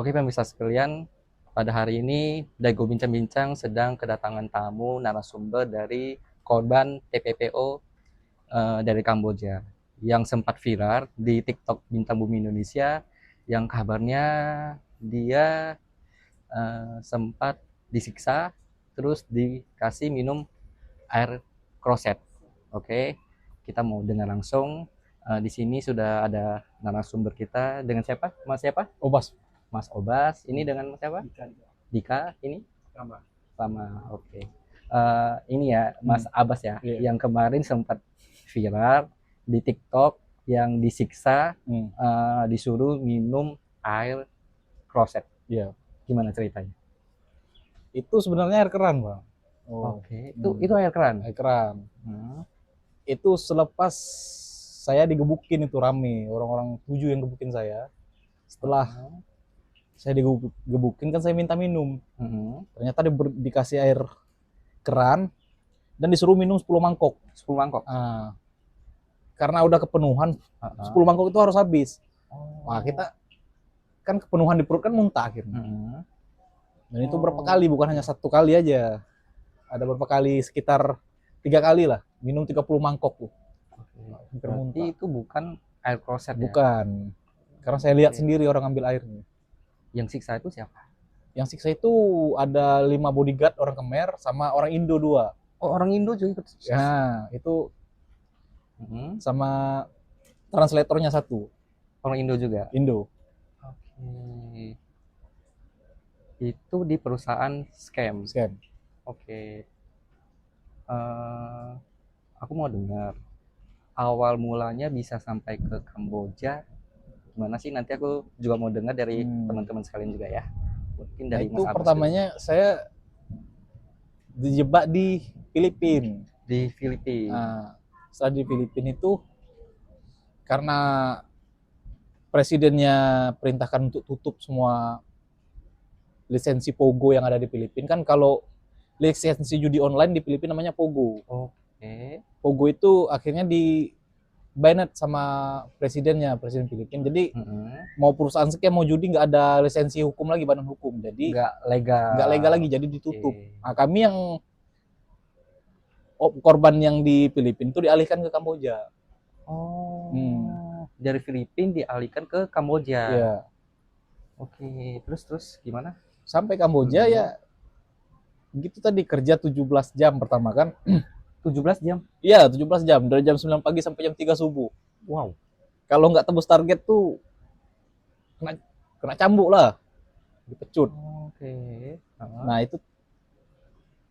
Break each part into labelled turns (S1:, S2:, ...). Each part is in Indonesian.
S1: Oke pemirsa sekalian, pada hari ini Dago Bincang-Bincang sedang kedatangan tamu narasumber dari korban TPPO dari Kamboja yang sempat viral di TikTok Bintang Bumi Indonesia yang kabarnya dia sempat disiksa terus dikasih minum air kloset. Oke, kita mau dengar langsung. Di sini sudah ada narasumber kita dengan siapa? Mas siapa?
S2: Obas.
S1: Mas Obas. Ini dengan siapa?
S2: Dika.
S1: Dika. Ini
S2: Sama.
S1: Lama. Oke. Ini ya Mas
S2: Hmm.
S1: Abbas ya,
S2: Iya.
S1: yang kemarin sempat viral di TikTok yang disiksa disuruh minum air kloset.
S2: Iya.
S1: Gimana ceritanya?
S2: Itu sebenarnya air keran, Bang.
S1: Oke, itu air keran.
S2: Air keran.
S1: Hmm.
S2: Itu selepas saya digebukin itu rame, orang-orang 7 yang gebukin saya. Setelah saya digebukin kan saya minta minum. Ternyata dikasih air keran dan disuruh minum 10 mangkok.
S1: 10 mangkok.
S2: Karena udah kepenuhan, 10 mangkok itu harus habis. Nah, kita kan kepenuhan di perut kan muntah akhirnya. Dan itu berapa kali, bukan hanya satu kali aja. Ada berapa kali, sekitar 3 kali lah, minum 30 mangkok tuh.
S1: Berarti itu bukan air kloset ya?
S2: Bukan. Karena saya lihat sendiri orang ambil airnya.
S1: Yang siksa itu siapa?
S2: Yang siksa itu ada 5 bodyguard orang Khmer sama orang Indo 2.
S1: Oh, orang Indo juga ikut.
S2: Ya, itu sama translatornya 1.
S1: Orang Indo juga?
S2: Indo.
S1: Oke. Itu di perusahaan scam.
S2: Scam.
S1: Oke. Aku mau dengar awal mulanya bisa sampai ke Kamboja gimana sih? Nanti aku juga mau dengar dari teman-teman sekalian juga ya. Mungkin dari
S2: Nah, itu
S1: Mas Abbas
S2: pertamanya
S1: dulu.
S2: saya dijebak di Filipina.
S1: Di Filipina.
S2: Nah, setelah di Filipina itu karena presidennya perintahkan untuk tutup semua lisensi Pogo yang ada di Filipina. Kan kalau lisensi judi online di Filipina namanya Pogo.
S1: Oke.
S2: Pogo itu akhirnya di banned sama presidennya, presiden Filipina. Jadi mau perusahaan scam mau judi nggak ada lisensi hukum lagi, badan hukum. Jadi
S1: nggak legal
S2: lagi, jadi ditutup. Nah, kami yang korban yang di Filipina itu dialihkan ke Kamboja.
S1: Dari Filipina dialihkan ke Kamboja.
S2: Iya.
S1: Oke, terus gimana?
S2: Sampai Kamboja ya gitu tadi, kerja 17 jam pertama kan.
S1: 17 jam?
S2: Iya, 17 jam. Dari jam 9 pagi sampai jam 3 subuh.
S1: Wow.
S2: Kalau nggak tembus target tuh kena cambuk lah. Dipecut.
S1: Oke.
S2: Nah, itu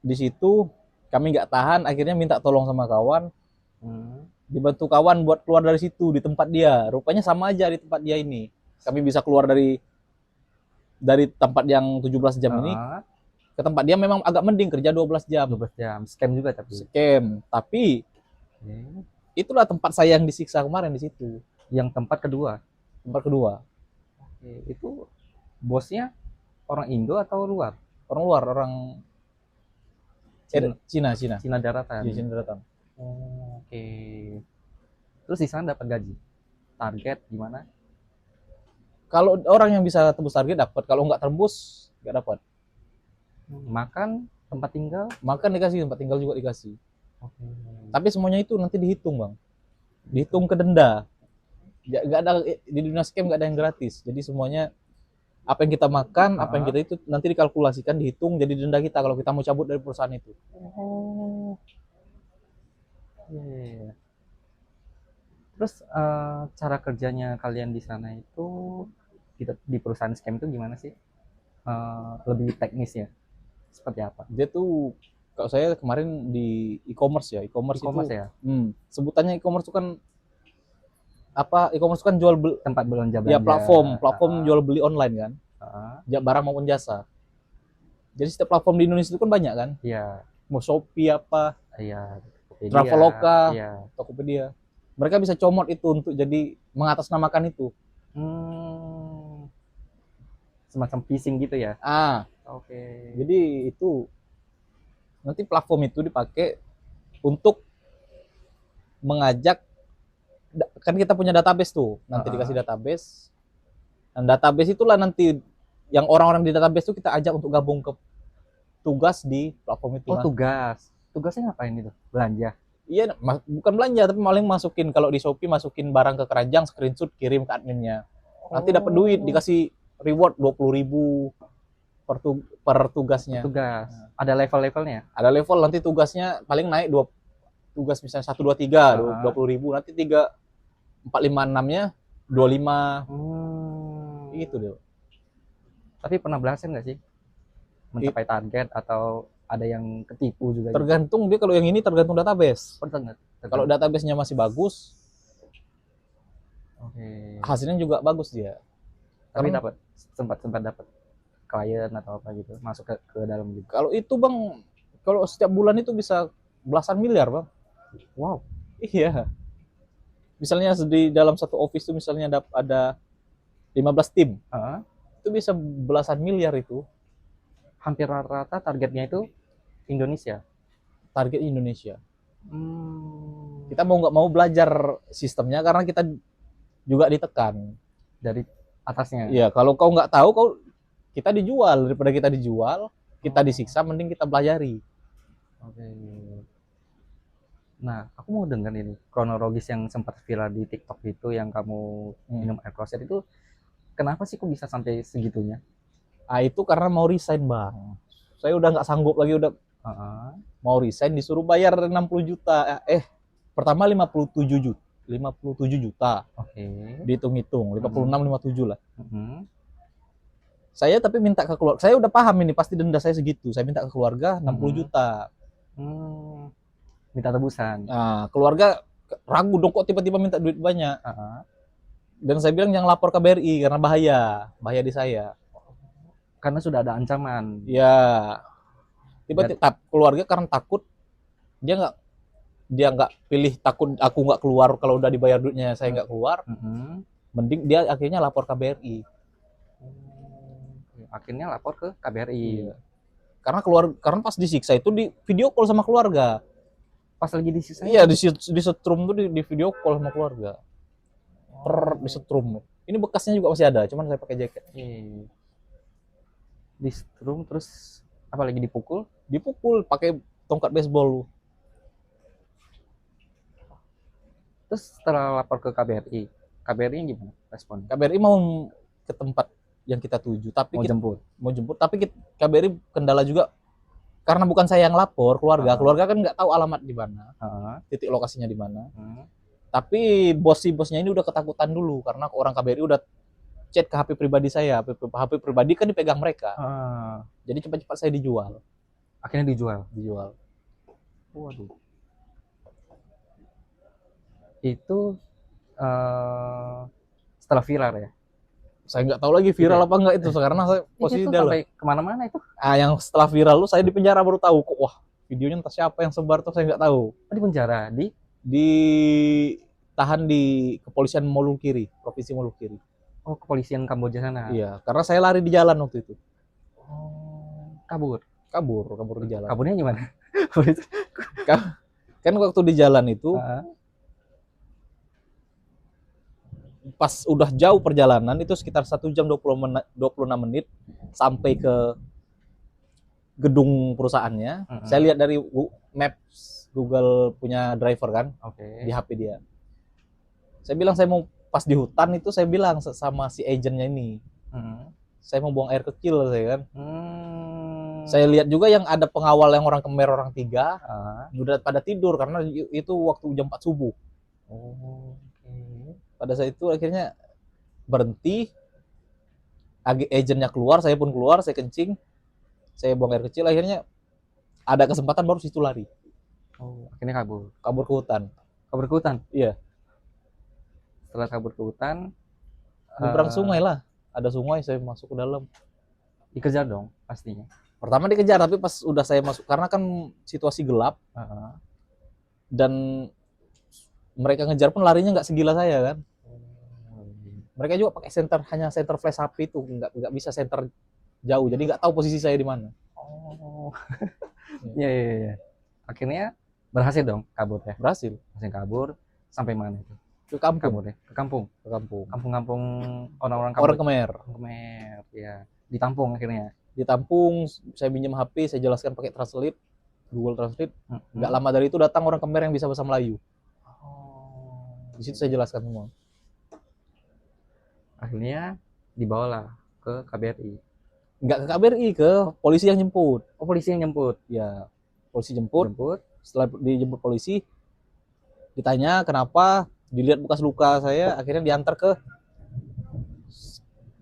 S2: di situ kami nggak tahan, akhirnya minta tolong sama kawan. Dibantu kawan buat keluar dari situ di tempat dia. Rupanya sama aja di tempat dia ini. Kami bisa keluar dari tempat yang 17 jam ini ke tempat dia. Memang agak mending kerja 12 jam.
S1: 12 jam. Scam juga tapi.
S2: Scam. Tapi itulah tempat saya yang disiksa kemarin di situ.
S1: Yang tempat kedua.
S2: Tempat kedua.
S1: Oke. Itu bosnya orang Indo atau luar?
S2: Orang luar, orang Cina.
S1: Cina daratan.
S2: Iya, Cina daratan.
S1: Oke. Terus di sana dapat gaji? Target gimana?
S2: Kalau orang yang bisa tembus target dapat, kalau nggak tembus nggak dapat.
S1: Makan, tempat tinggal?
S2: Makan dikasih, tempat tinggal juga dikasih.
S1: Oke.
S2: Tapi semuanya itu nanti dihitung, Bang. Dihitung ke denda. Nggak ada di dunia scam, nggak ada yang gratis. Jadi semuanya apa yang kita makan, apa yang kita itu nanti dikalkulasikan, dihitung jadi denda kita kalau kita mau cabut dari perusahaan itu.
S1: Oh. Yeah. Terus cara kerjanya kalian di sana itu di perusahaan scam itu gimana sih? Lebih teknis ya? Seperti apa?
S2: Dia tuh kalau saya kemarin di e-commerce ya, e-commerce itu
S1: ya?
S2: sebutannya e-commerce itu kan apa? E-commerce itu kan jual beli,
S1: tempat belanja.
S2: Ya platform jual beli online kan, barang maupun jasa. Jadi setiap platform di Indonesia itu kan banyak kan?
S1: Iya.
S2: Mau Shopee apa?
S1: Iya.
S2: Traveloka, Tokopedia. Mereka bisa comot itu untuk jadi mengatasnamakan itu.
S1: Semacam phishing gitu ya?
S2: Oke. Jadi itu nanti platform itu dipakai untuk mengajak, kan kita punya database tuh, nanti dikasih database. Dan database itulah nanti yang orang-orang di database itu kita ajak untuk gabung ke tugas di platform itu.
S1: Oh, tugasnya ngapain itu? Belanja.
S2: Iya, bukan belanja tapi paling masukin, kalau di Shopee masukin barang ke keranjang, screenshot kirim ke adminnya. Nanti dapat duit, dikasih reward 20.000 per tugasnya.
S1: Tugas. Ada level-levelnya.
S2: Ada level, nanti tugasnya paling naik tugas misalnya 1 2 3 20.000, nanti 3 4 5 6-nya 25. Gitu deh.
S1: Tapi pernah berhasil nggak sih mencapai target atau ada yang ketipu juga?
S2: Tergantung dia, kalau yang ini tergantung database. Kalau database-nya masih bagus, hasilnya juga bagus dia.
S1: Tapi dapat sempat dapat klien atau apa gitu masuk ke dalam gitu.
S2: Kalau itu Bang, kalau setiap bulan itu bisa belasan miliar Bang.
S1: Wow.
S2: Iya. Misalnya di dalam satu office itu misalnya ada 15 tim. Itu bisa belasan miliar itu.
S1: Hampir rata-rata targetnya itu Indonesia.
S2: Target Indonesia. Kita mau nggak mau belajar sistemnya karena kita juga ditekan
S1: dari atasnya.
S2: Iya, kalau kau nggak tahu, kita dijual. Daripada kita dijual, kita disiksa, mending kita pelajari.
S1: Oke. Nah, aku mau dengar ini kronologis yang sempat viral di TikTok itu, yang kamu minum air kloset itu. Kenapa sih kok bisa sampai segitunya?
S2: Itu karena mau resign Bang. Saya udah nggak sanggup lagi, udah mau resign, disuruh bayar 60 juta. Pertama 57 juta. 57 juta.
S1: Oke.
S2: Dihitung-hitung 56 57 lah. Saya tapi minta ke keluarga. Saya udah paham ini pasti denda saya segitu. Saya minta ke keluarga 60 juta.
S1: Minta tebusan.
S2: Nah, keluarga ragu dong, kok tiba-tiba minta duit banyak. Dan saya bilang jangan lapor ke BRI karena bahaya di saya.
S1: Karena sudah ada ancaman.
S2: Ya. Tiba-tiba keluarga karena takut, dia nggak pilih takut aku nggak keluar, kalau udah dibayar duitnya saya nggak keluar. Mending dia akhirnya lapor ke BRI.
S1: Akhirnya lapor ke KBRI.
S2: Iya. Karena pas disiksa itu di video call sama keluarga.
S1: Pas lagi disiksa?
S2: Iya, di setrum tuh di video call sama keluarga. Di setrum. Ini bekasnya juga masih ada, cuman saya pakai jaket.
S1: Di setrum, terus apa lagi dipukul?
S2: Dipukul pakai tongkat baseball.
S1: Terus setelah lapor ke KBRI gimana respon?
S2: KBRI mau ke tempat yang kita tuju, tapi mau jemput, tapi KBRI kendala juga karena bukan saya yang lapor, keluarga kan nggak tahu alamat di mana, titik lokasinya di mana. Tapi bosnya ini udah ketakutan dulu karena orang KBRI udah chat ke HP pribadi saya. HP pribadi kan dipegang mereka. Jadi cepat-cepat saya dijual.
S1: Akhirnya dijual.
S2: Waduh.
S1: Itu setelah viral ya?
S2: Saya nggak tahu lagi viral apa enggak itu, karena saya posisi dalam.
S1: Sampai kemana-mana itu?
S2: Yang setelah viral lu saya di penjara baru tahu kok. Wah, videonya entah siapa yang sebar tuh, saya nggak tahu.
S1: Di penjara
S2: ditahan di kepolisian Molukkiri, provinsi Molukkiri.
S1: Oh, kepolisian Kamboja sana.
S2: Iya, karena saya lari di jalan waktu itu.
S1: Kabur
S2: di jalan.
S1: Kaburnya gimana?
S2: Kan waktu di jalan itu pas udah jauh perjalanan itu sekitar 1 jam 26 menit sampai ke gedung perusahaannya. Saya lihat dari Maps, Google punya driver kan, di HP dia. Saya bilang saya mau, pas di hutan itu saya bilang sama si agentnya ini, saya mau buang air kecil saya kan. Saya lihat juga yang ada pengawal yang orang Khmer, orang 3 udah pada tidur karena itu waktu jam 4 subuh. Pada saat itu akhirnya berhenti, agentnya keluar, saya pun keluar, saya kencing, saya buang air kecil, akhirnya ada kesempatan baru situ lari.
S1: Akhirnya
S2: kabur ke hutan. Iya.
S1: Setelah kabur ke hutan,
S2: nyebrang sungai lah, ada sungai, saya masuk ke dalam.
S1: Dikejar dong pastinya.
S2: Pertama dikejar, tapi pas udah saya masuk, karena kan situasi gelap, dan mereka ngejar pun larinya nggak segila saya kan. Mereka juga pakai hanya center flash HP itu, nggak bisa center jauh, jadi nggak tahu posisi saya di mana.
S1: Iya. Akhirnya berhasil dong kabur ya?
S2: Berhasil
S1: kabur. Sampai mana itu?
S2: Ke kampung.
S1: Ke kampung.
S2: Kampung-kampung
S1: orang-orang
S2: Khmer.
S1: ya. Ditampung akhirnya.
S2: Ditampung, saya pinjam HP, saya jelaskan pakai Translate, Google Translate. Nggak lama dari itu datang orang Khmer yang bisa bahasa Melayu.
S1: Oh.
S2: Di situ saya jelaskan semua.
S1: Akhirnya dibawalah ke KBRI.
S2: Nggak ke KBRI, ke polisi yang jemput.
S1: Oh, polisi yang jemput.
S2: Ya, polisi jemput.
S1: Jemput.
S2: Setelah dijemput polisi, ditanya kenapa, dilihat bekas luka saya, akhirnya diantar ke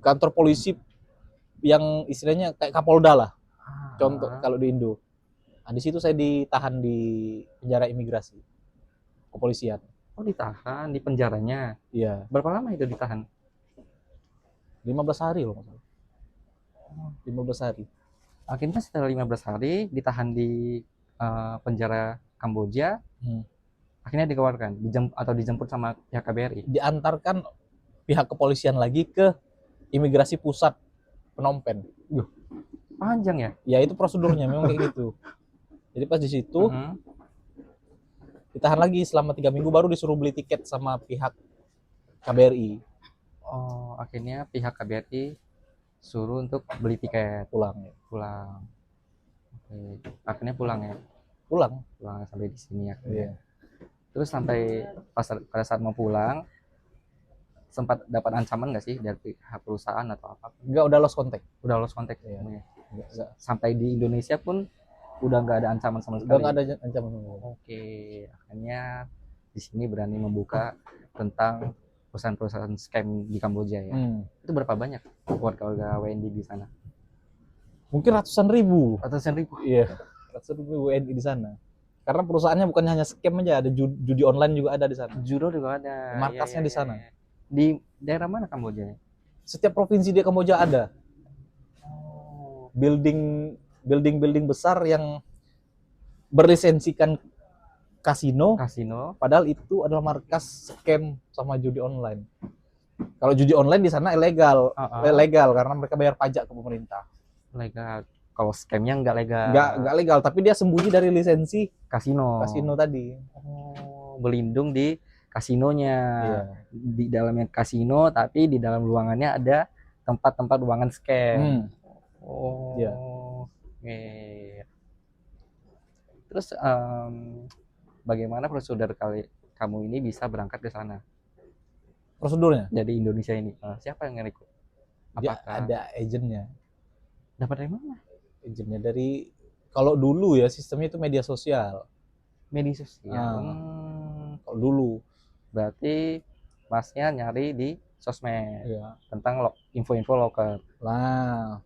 S2: kantor polisi yang istilahnya kayak Kapolda lah, contoh kalau di Indo. Nah, di situ saya ditahan di penjara imigrasi kepolisian.
S1: Oh, ditahan di penjaranya.
S2: Iya,
S1: Berapa lama itu ditahan?
S2: 15 hari loh masalah. 15 hari.
S1: Akhirnya setelah 15 hari ditahan di penjara Kamboja. Akhirnya dikeluarkan, dijemput sama pihak KBRI.
S2: Diantarkan pihak kepolisian lagi ke imigrasi pusat Phnom Penh.
S1: Panjang ya?
S2: Ya itu prosedurnya memang kayak gitu. Jadi pas di situ ditahan lagi selama 3 minggu, baru disuruh beli tiket sama pihak KBRI.
S1: Oh, akhirnya pihak KBRI suruh untuk beli tiket
S2: Pulang.
S1: Oke. Akhirnya pulang ya?
S2: Pulang
S1: Sampai di sini ya.
S2: Iya.
S1: Terus sampai pada saat mau pulang, sempat dapat ancaman nggak sih dari pihak perusahaan atau apa?
S2: Enggak, udah lost contact.
S1: Udah lost contact.
S2: Iya.
S1: Enggak. Sampai di Indonesia pun udah nggak ada ancaman sama sekali.
S2: Udah nggak ada ancaman.
S1: Oke, akhirnya di sini berani membuka tentang perusahaan-perusahaan scam di Kamboja ya. Itu berapa banyak warga WNI di sana?
S2: Mungkin ratusan ribu. Iya, ratusan ribu WNI di sana. Karena perusahaannya bukan hanya scam aja, ada judi online juga ada di sana.
S1: Judo juga ada.
S2: Markasnya di sana.
S1: Di daerah mana Kamboja?
S2: Setiap provinsi di Kamboja ada. Building besar yang berlisensikan kasino, padahal itu adalah markas scam sama judi online. Kalau judi online di sana ilegal, legal karena mereka bayar pajak ke pemerintah.
S1: Legal. Kalau scamnya nggak legal.
S2: Nggak legal, tapi dia sembunyi dari lisensi
S1: kasino
S2: tadi.
S1: Oh, berlindung di kasinonya.
S2: Iya.
S1: Di dalamnya kasino, tapi di dalam ruangannya ada tempat-tempat ruangan scam. Oh.
S2: Iya.
S1: Okay. Terus bagaimana prosedur kamu ini bisa berangkat ke sana?
S2: Prosedurnya?
S1: Dari Indonesia ini. Siapa yang ngerekrut?
S2: Apakah ada agennya?
S1: Dapat dari mana?
S2: Agennya dari, kalau dulu ya sistemnya itu media sosial. Kalau dulu
S1: berarti masnya nyari di sosmed.
S2: Iya.
S1: Tentang info-info loker.
S2: Nah,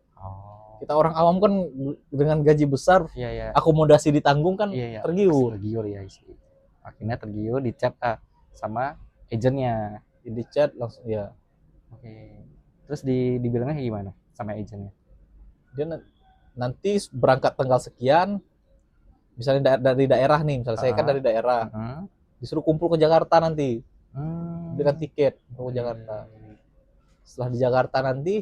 S2: kita orang awam kan dengan gaji besar,
S1: iya.
S2: Akomodasi ditanggung kan,
S1: iya.
S2: Tergiur
S1: ya. Akhirnya tergiur, di chat sama agennya.
S2: Di chat langsung ya.
S1: Oke. Terus dibilangnya gimana sama agennya?
S2: Dia nanti berangkat tanggal sekian, misalnya dari daerah nih, misalnya saya kan dari daerah, disuruh kumpul ke Jakarta nanti, dengan tiket ke Jakarta. Setelah di Jakarta nanti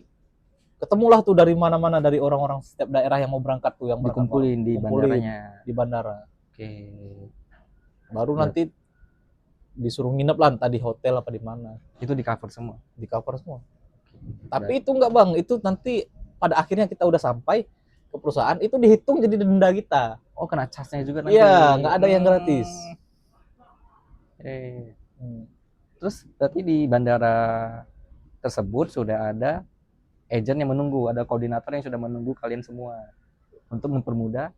S2: ketemulah tuh dari mana-mana, dari orang-orang setiap daerah yang mau berangkat tuh, yang
S1: dikumpulin di bandaranya.
S2: Di bandara.
S1: Oke.
S2: Baru nanti disuruh nginep lah, entah di hotel apa di mana.
S1: Itu di cover semua.
S2: Tapi itu enggak Bang, itu nanti pada akhirnya kita udah sampai ke perusahaan, itu dihitung jadi denda kita.
S1: Oh, kena casnya juga nanti.
S2: Iya, nggak ada yang gratis.
S1: Terus berarti di bandara tersebut sudah ada agen yang menunggu, ada koordinator yang sudah menunggu kalian semua untuk mempermudah.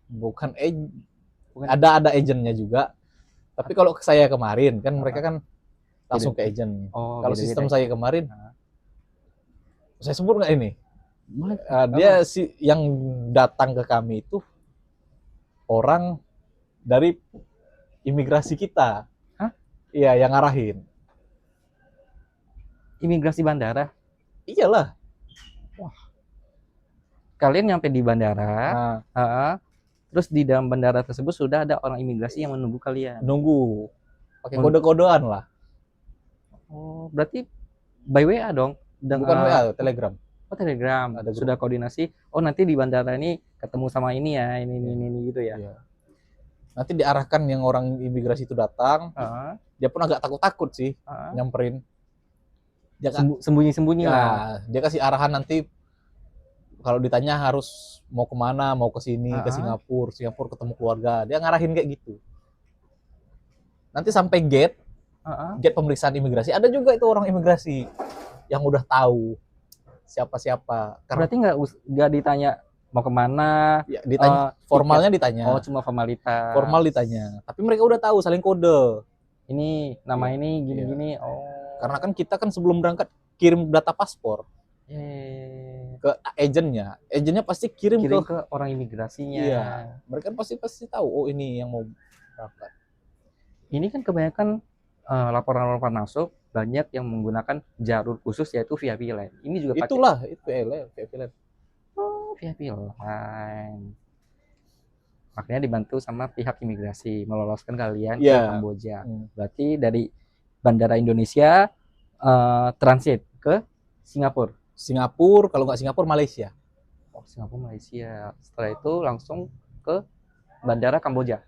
S2: Bukan ada agennya juga. Tapi kalau saya kemarin kan mereka kan langsung ke agen. Kalau sistem saya kemarin, saya sebut nggak ini? Dia yang datang ke kami itu orang dari imigrasi kita.
S1: Hah?
S2: Iya, yang ngarahin.
S1: Imigrasi bandara?
S2: Iyalah.
S1: Wah. Kalian nyampe di bandara, terus di dalam bandara tersebut sudah ada orang imigrasi yang menunggu kalian.
S2: Nunggu. Pakai kode-kodean lah.
S1: Oh, berarti by WA dong?
S2: Bukan WA, Telegram.
S1: Oh, Telegram. Sudah koordinasi. Oh, nanti di bandara ini ketemu sama ini ya, ini gitu ya.
S2: Iya. Nanti diarahkan yang orang imigrasi itu datang. Dia pun agak takut-takut sih nyamperin. Dia
S1: sembunyi-sembunyi lah.
S2: Dia kasih arahan nanti kalau ditanya harus mau kemana, mau ke sini, ke Singapura, ketemu keluarga, dia ngarahin kayak gitu. Nanti sampai gate pemeriksaan imigrasi, ada juga itu orang imigrasi yang udah tahu siapa-siapa.
S1: Berarti nggak ditanya mau kemana?
S2: Ya, ditanya, formalnya ditanya.
S1: Oh, cuma formalitas.
S2: Formal ditanya. Tapi mereka udah tahu, saling kode.
S1: Ini nama ini gini-gini.
S2: Iya.
S1: Oh.
S2: Karena kan kita kan sebelum berangkat kirim data paspor ke agennya. Agennya pasti kirim
S1: ke orang imigrasinya.
S2: Iya. Mereka pasti tahu. Oh, ini yang mau berangkat.
S1: Ini kan kebanyakan laporan-laporan masuk banyak yang menggunakan jalur khusus yaitu VIP Line. Ini juga
S2: pakai. Itu VIP Line.
S1: Oh, VIP Line. Makanya dibantu sama pihak imigrasi meloloskan kalian ke Kamboja. Berarti dari Bandara Indonesia transit ke Singapura. Kalau nggak Singapura, Malaysia. Oh, Singapura, Malaysia. Setelah itu langsung ke Bandara Kamboja.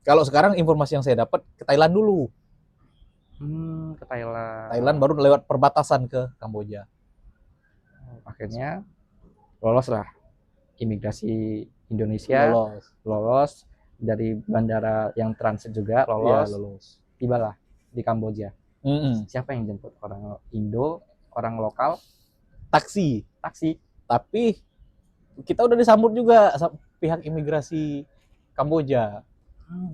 S1: Kalau sekarang informasi yang saya dapat ke Thailand dulu. Ke Thailand. Thailand baru lewat perbatasan ke Kamboja. Akhirnya loloslah imigrasi Indonesia. Lolos dari bandara yang transit juga lolos. Tibalah di Kamboja. Siapa yang jemput? Orang Indo, orang lokal, taksi. Tapi kita udah disambut juga pihak imigrasi Kamboja.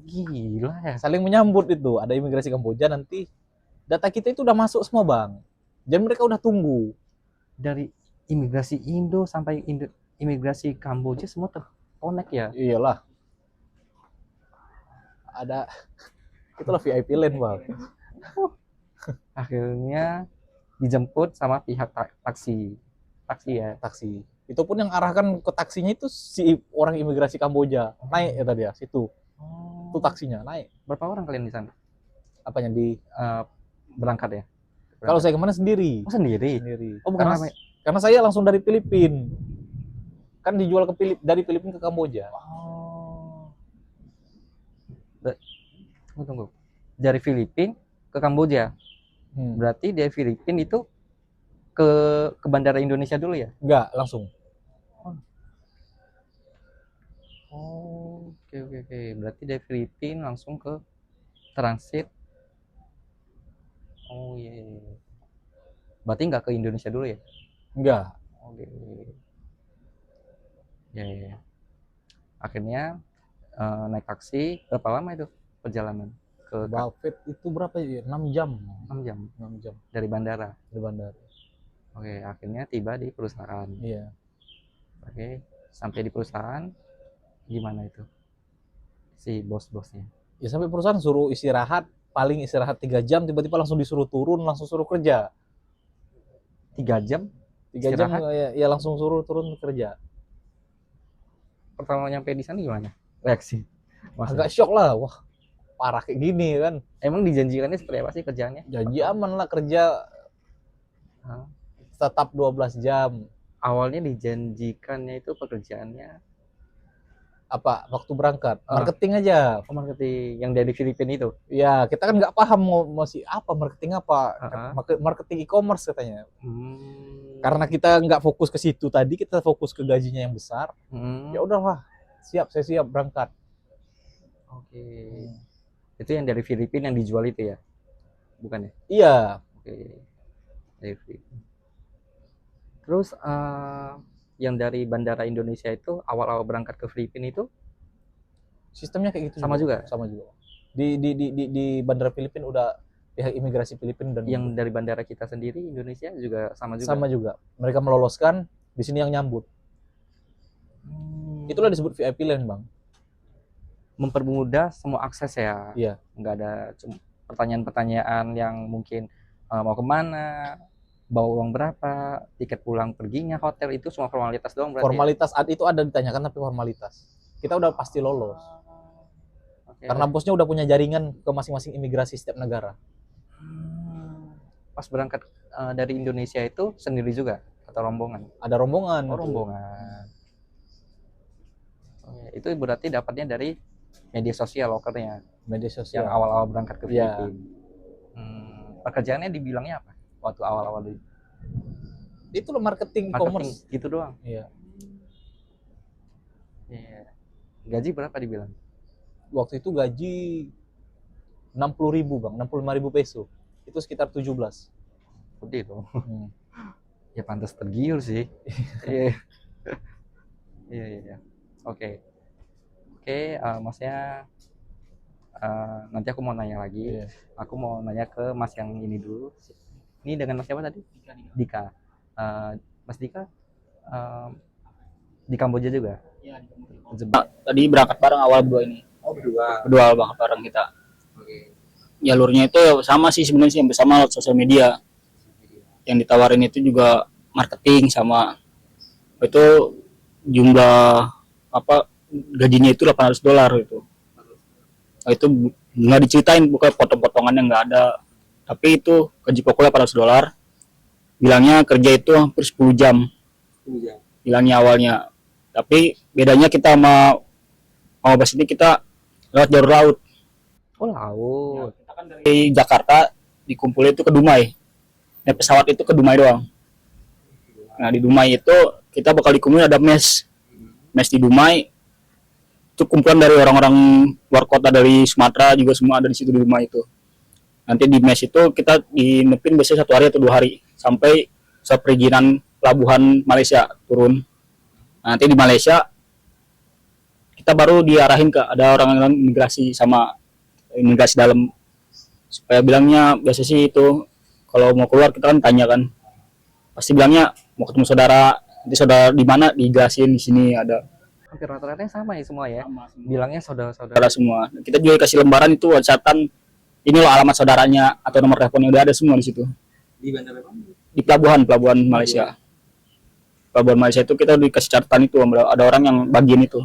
S1: Gila ya. Saling menyambut itu. Ada imigrasi Kamboja, nanti data kita itu udah masuk semua, Bang. Dan mereka udah tunggu. Dari imigrasi Indo sampai imigrasi Kamboja semua terkonek ya? Iyalah. Itulah VIP Line, Bang. Akhirnya dijemput sama pihak taksi ya. Itu pun yang arahkan ke taksinya itu si orang imigrasi Kamboja. Naik ya tadi ya, situ. Itu taksinya naik. Berapa orang kalian di sana? Apanya berangkat ya? Kalau saya kemana sendiri. Oh, sendiri. Oh, bukan karena saya langsung dari Filipina. Kan dijual dari Filipina ke Kamboja. Oh. Tunggu. Dari Filipina ke Kamboja. Berarti dari Filipina itu ke Bandara Indonesia dulu ya? Enggak, langsung. Oh, oke. Berarti dari Filipina langsung ke transit. Oh iya. Berarti nggak ke Indonesia dulu ya? Enggak. Oke. Ya. Akhirnya naik taksi. Berapa lama itu perjalanan ke Buffet? Itu berapa ya? 6 jam. 6 jam. Dari bandara. Oke, akhirnya tiba di perusahaan. Iya. Oke, sampai di perusahaan gimana itu? Si bos-bosnya. Ya sampai perusahaan suruh istirahat, paling istirahat 3 jam, tiba-tiba langsung disuruh turun, langsung suruh kerja. 3 jam? 3 jam ya langsung suruh turun kerja. Pertama nyampe di sana gimana? Reaksi? Agak shock lah, wah parah kayak gini kan. Emang dijanjikannya seperti apa sih kerjaannya? Janji aman lah kerja. Tetap 12 jam. Awalnya dijanjikannya itu pekerjaannya apa? Waktu berangkat marketing aja. Oh, marketing yang dari Filipina itu. Ya, kita kan nggak paham mau apa marketing apa. Marketing e-commerce katanya. Karena kita nggak fokus ke situ tadi, kita fokus ke gajinya yang besar. Ya udahlah, saya siap berangkat. Oke. Itu yang dari Filipina yang dijual itu ya? Bukan ya? Iya. Oke. Dari Filipina. Terus yang dari Bandara Indonesia itu awal-awal berangkat ke Filipina itu sistemnya kayak gitu juga? Sama juga. Di Bandara Filipina udah pihak imigrasi Filipina dan yang dari bandara kita sendiri Indonesia juga sama juga. Sama juga. Mereka meloloskan, di sini yang nyambut. Itulah disebut VIP Line, Bang. Mempermudah semua akses ya. Iya. Nggak ada pertanyaan-pertanyaan yang mungkin mau kemana, bawa uang berapa, tiket pulang perginya, hotel, itu semua formalitas doang berarti. Formalitas ya? Itu ada ditanyakan tapi formalitas. Kita udah pasti lolos. Karena bosnya udah punya jaringan ke masing-masing imigrasi setiap negara. Pas berangkat dari Indonesia itu sendiri juga atau rombongan? Ada rombongan. Oh, rombongan. Itu berarti dapatnya dari media sosial lokernya. Media sosial. Yang awal-awal berangkat ke Filipina. Pekerjaannya dibilangnya apa? Waktu awal-awal itu
S2: Itu loh marketing
S1: Marketing
S2: e-commerce.
S1: gitu doang.
S2: Iya.
S1: Iya. Gaji berapa dibilang?
S2: Waktu itu gaji 60.000 bang, 65.000 peso. Itu sekitar 17.
S1: Gede dong.
S2: Hmm.
S1: Ya pantas tergiur sih. Iya. Iya, iya. Oke. Oke, Masnya, nanti aku mau nanya lagi.
S2: Iya.
S1: Aku mau nanya ke Mas yang ini dulu. Ini dengan Mas siapa tadi? Dika. Eh, Mas Dika, eh, di Kamboja juga?
S3: Iya, di
S1: Jebak.
S3: tadi berangkat bareng awal berdua ini.
S1: Oh, berdua.
S3: Berdua berangkat bareng kita.
S1: Oke.
S3: Jalurnya itu sama sih sebenarnya sih, hampir sama lewat sosial media. Yang ditawarin itu juga marketing sama itu jumlah apa gajinya itu $800 itu. Nah, itu nggak diceritain, bukan potong-potongannya nggak ada. Tapi itu gaji pokoknya $800. Bilangnya kerja itu hampir 10 jam. Bilangnya awalnya. Tapi bedanya kita sama bas ini kita lewat jalur laut.
S1: Oh, laut.
S3: Kita kan dari Jakarta dikumpulin itu ke Dumai. Naik pesawat itu ke Dumai doang. Nah di Dumai itu kita bakal dikumpulin, ada mes di Dumai. Itu kumpulan dari orang-orang luar kota dari Sumatera juga semua ada di situ di Dumai itu. Nanti di mes itu kita dinepin biasanya 1 hari atau 2 hari sampai perizinan pelabuhan Malaysia turun. Nah, nanti di Malaysia kita baru diarahin ke ada orang-orang imigrasi sama imigrasi dalam, supaya bilangnya biasa sih itu kalau mau keluar kita kan tanya kan, pasti bilangnya mau ketemu saudara, nanti saudara di mana, digasin di sini ada.
S1: Hampir rata-rata sama ya semua ya.
S3: Sama semua.
S1: Bilangnya saudara-saudara.
S3: Saudara semua. Kita juga kasih lembaran itu catatan ini loh alamat saudaranya atau nomor teleponnya, udah ada semua di situ.
S1: Di bandara apa?
S3: Di pelabuhan Malaysia. Pelabuhan Malaysia itu kita dikasih catatan itu, ada orang yang bagian itu.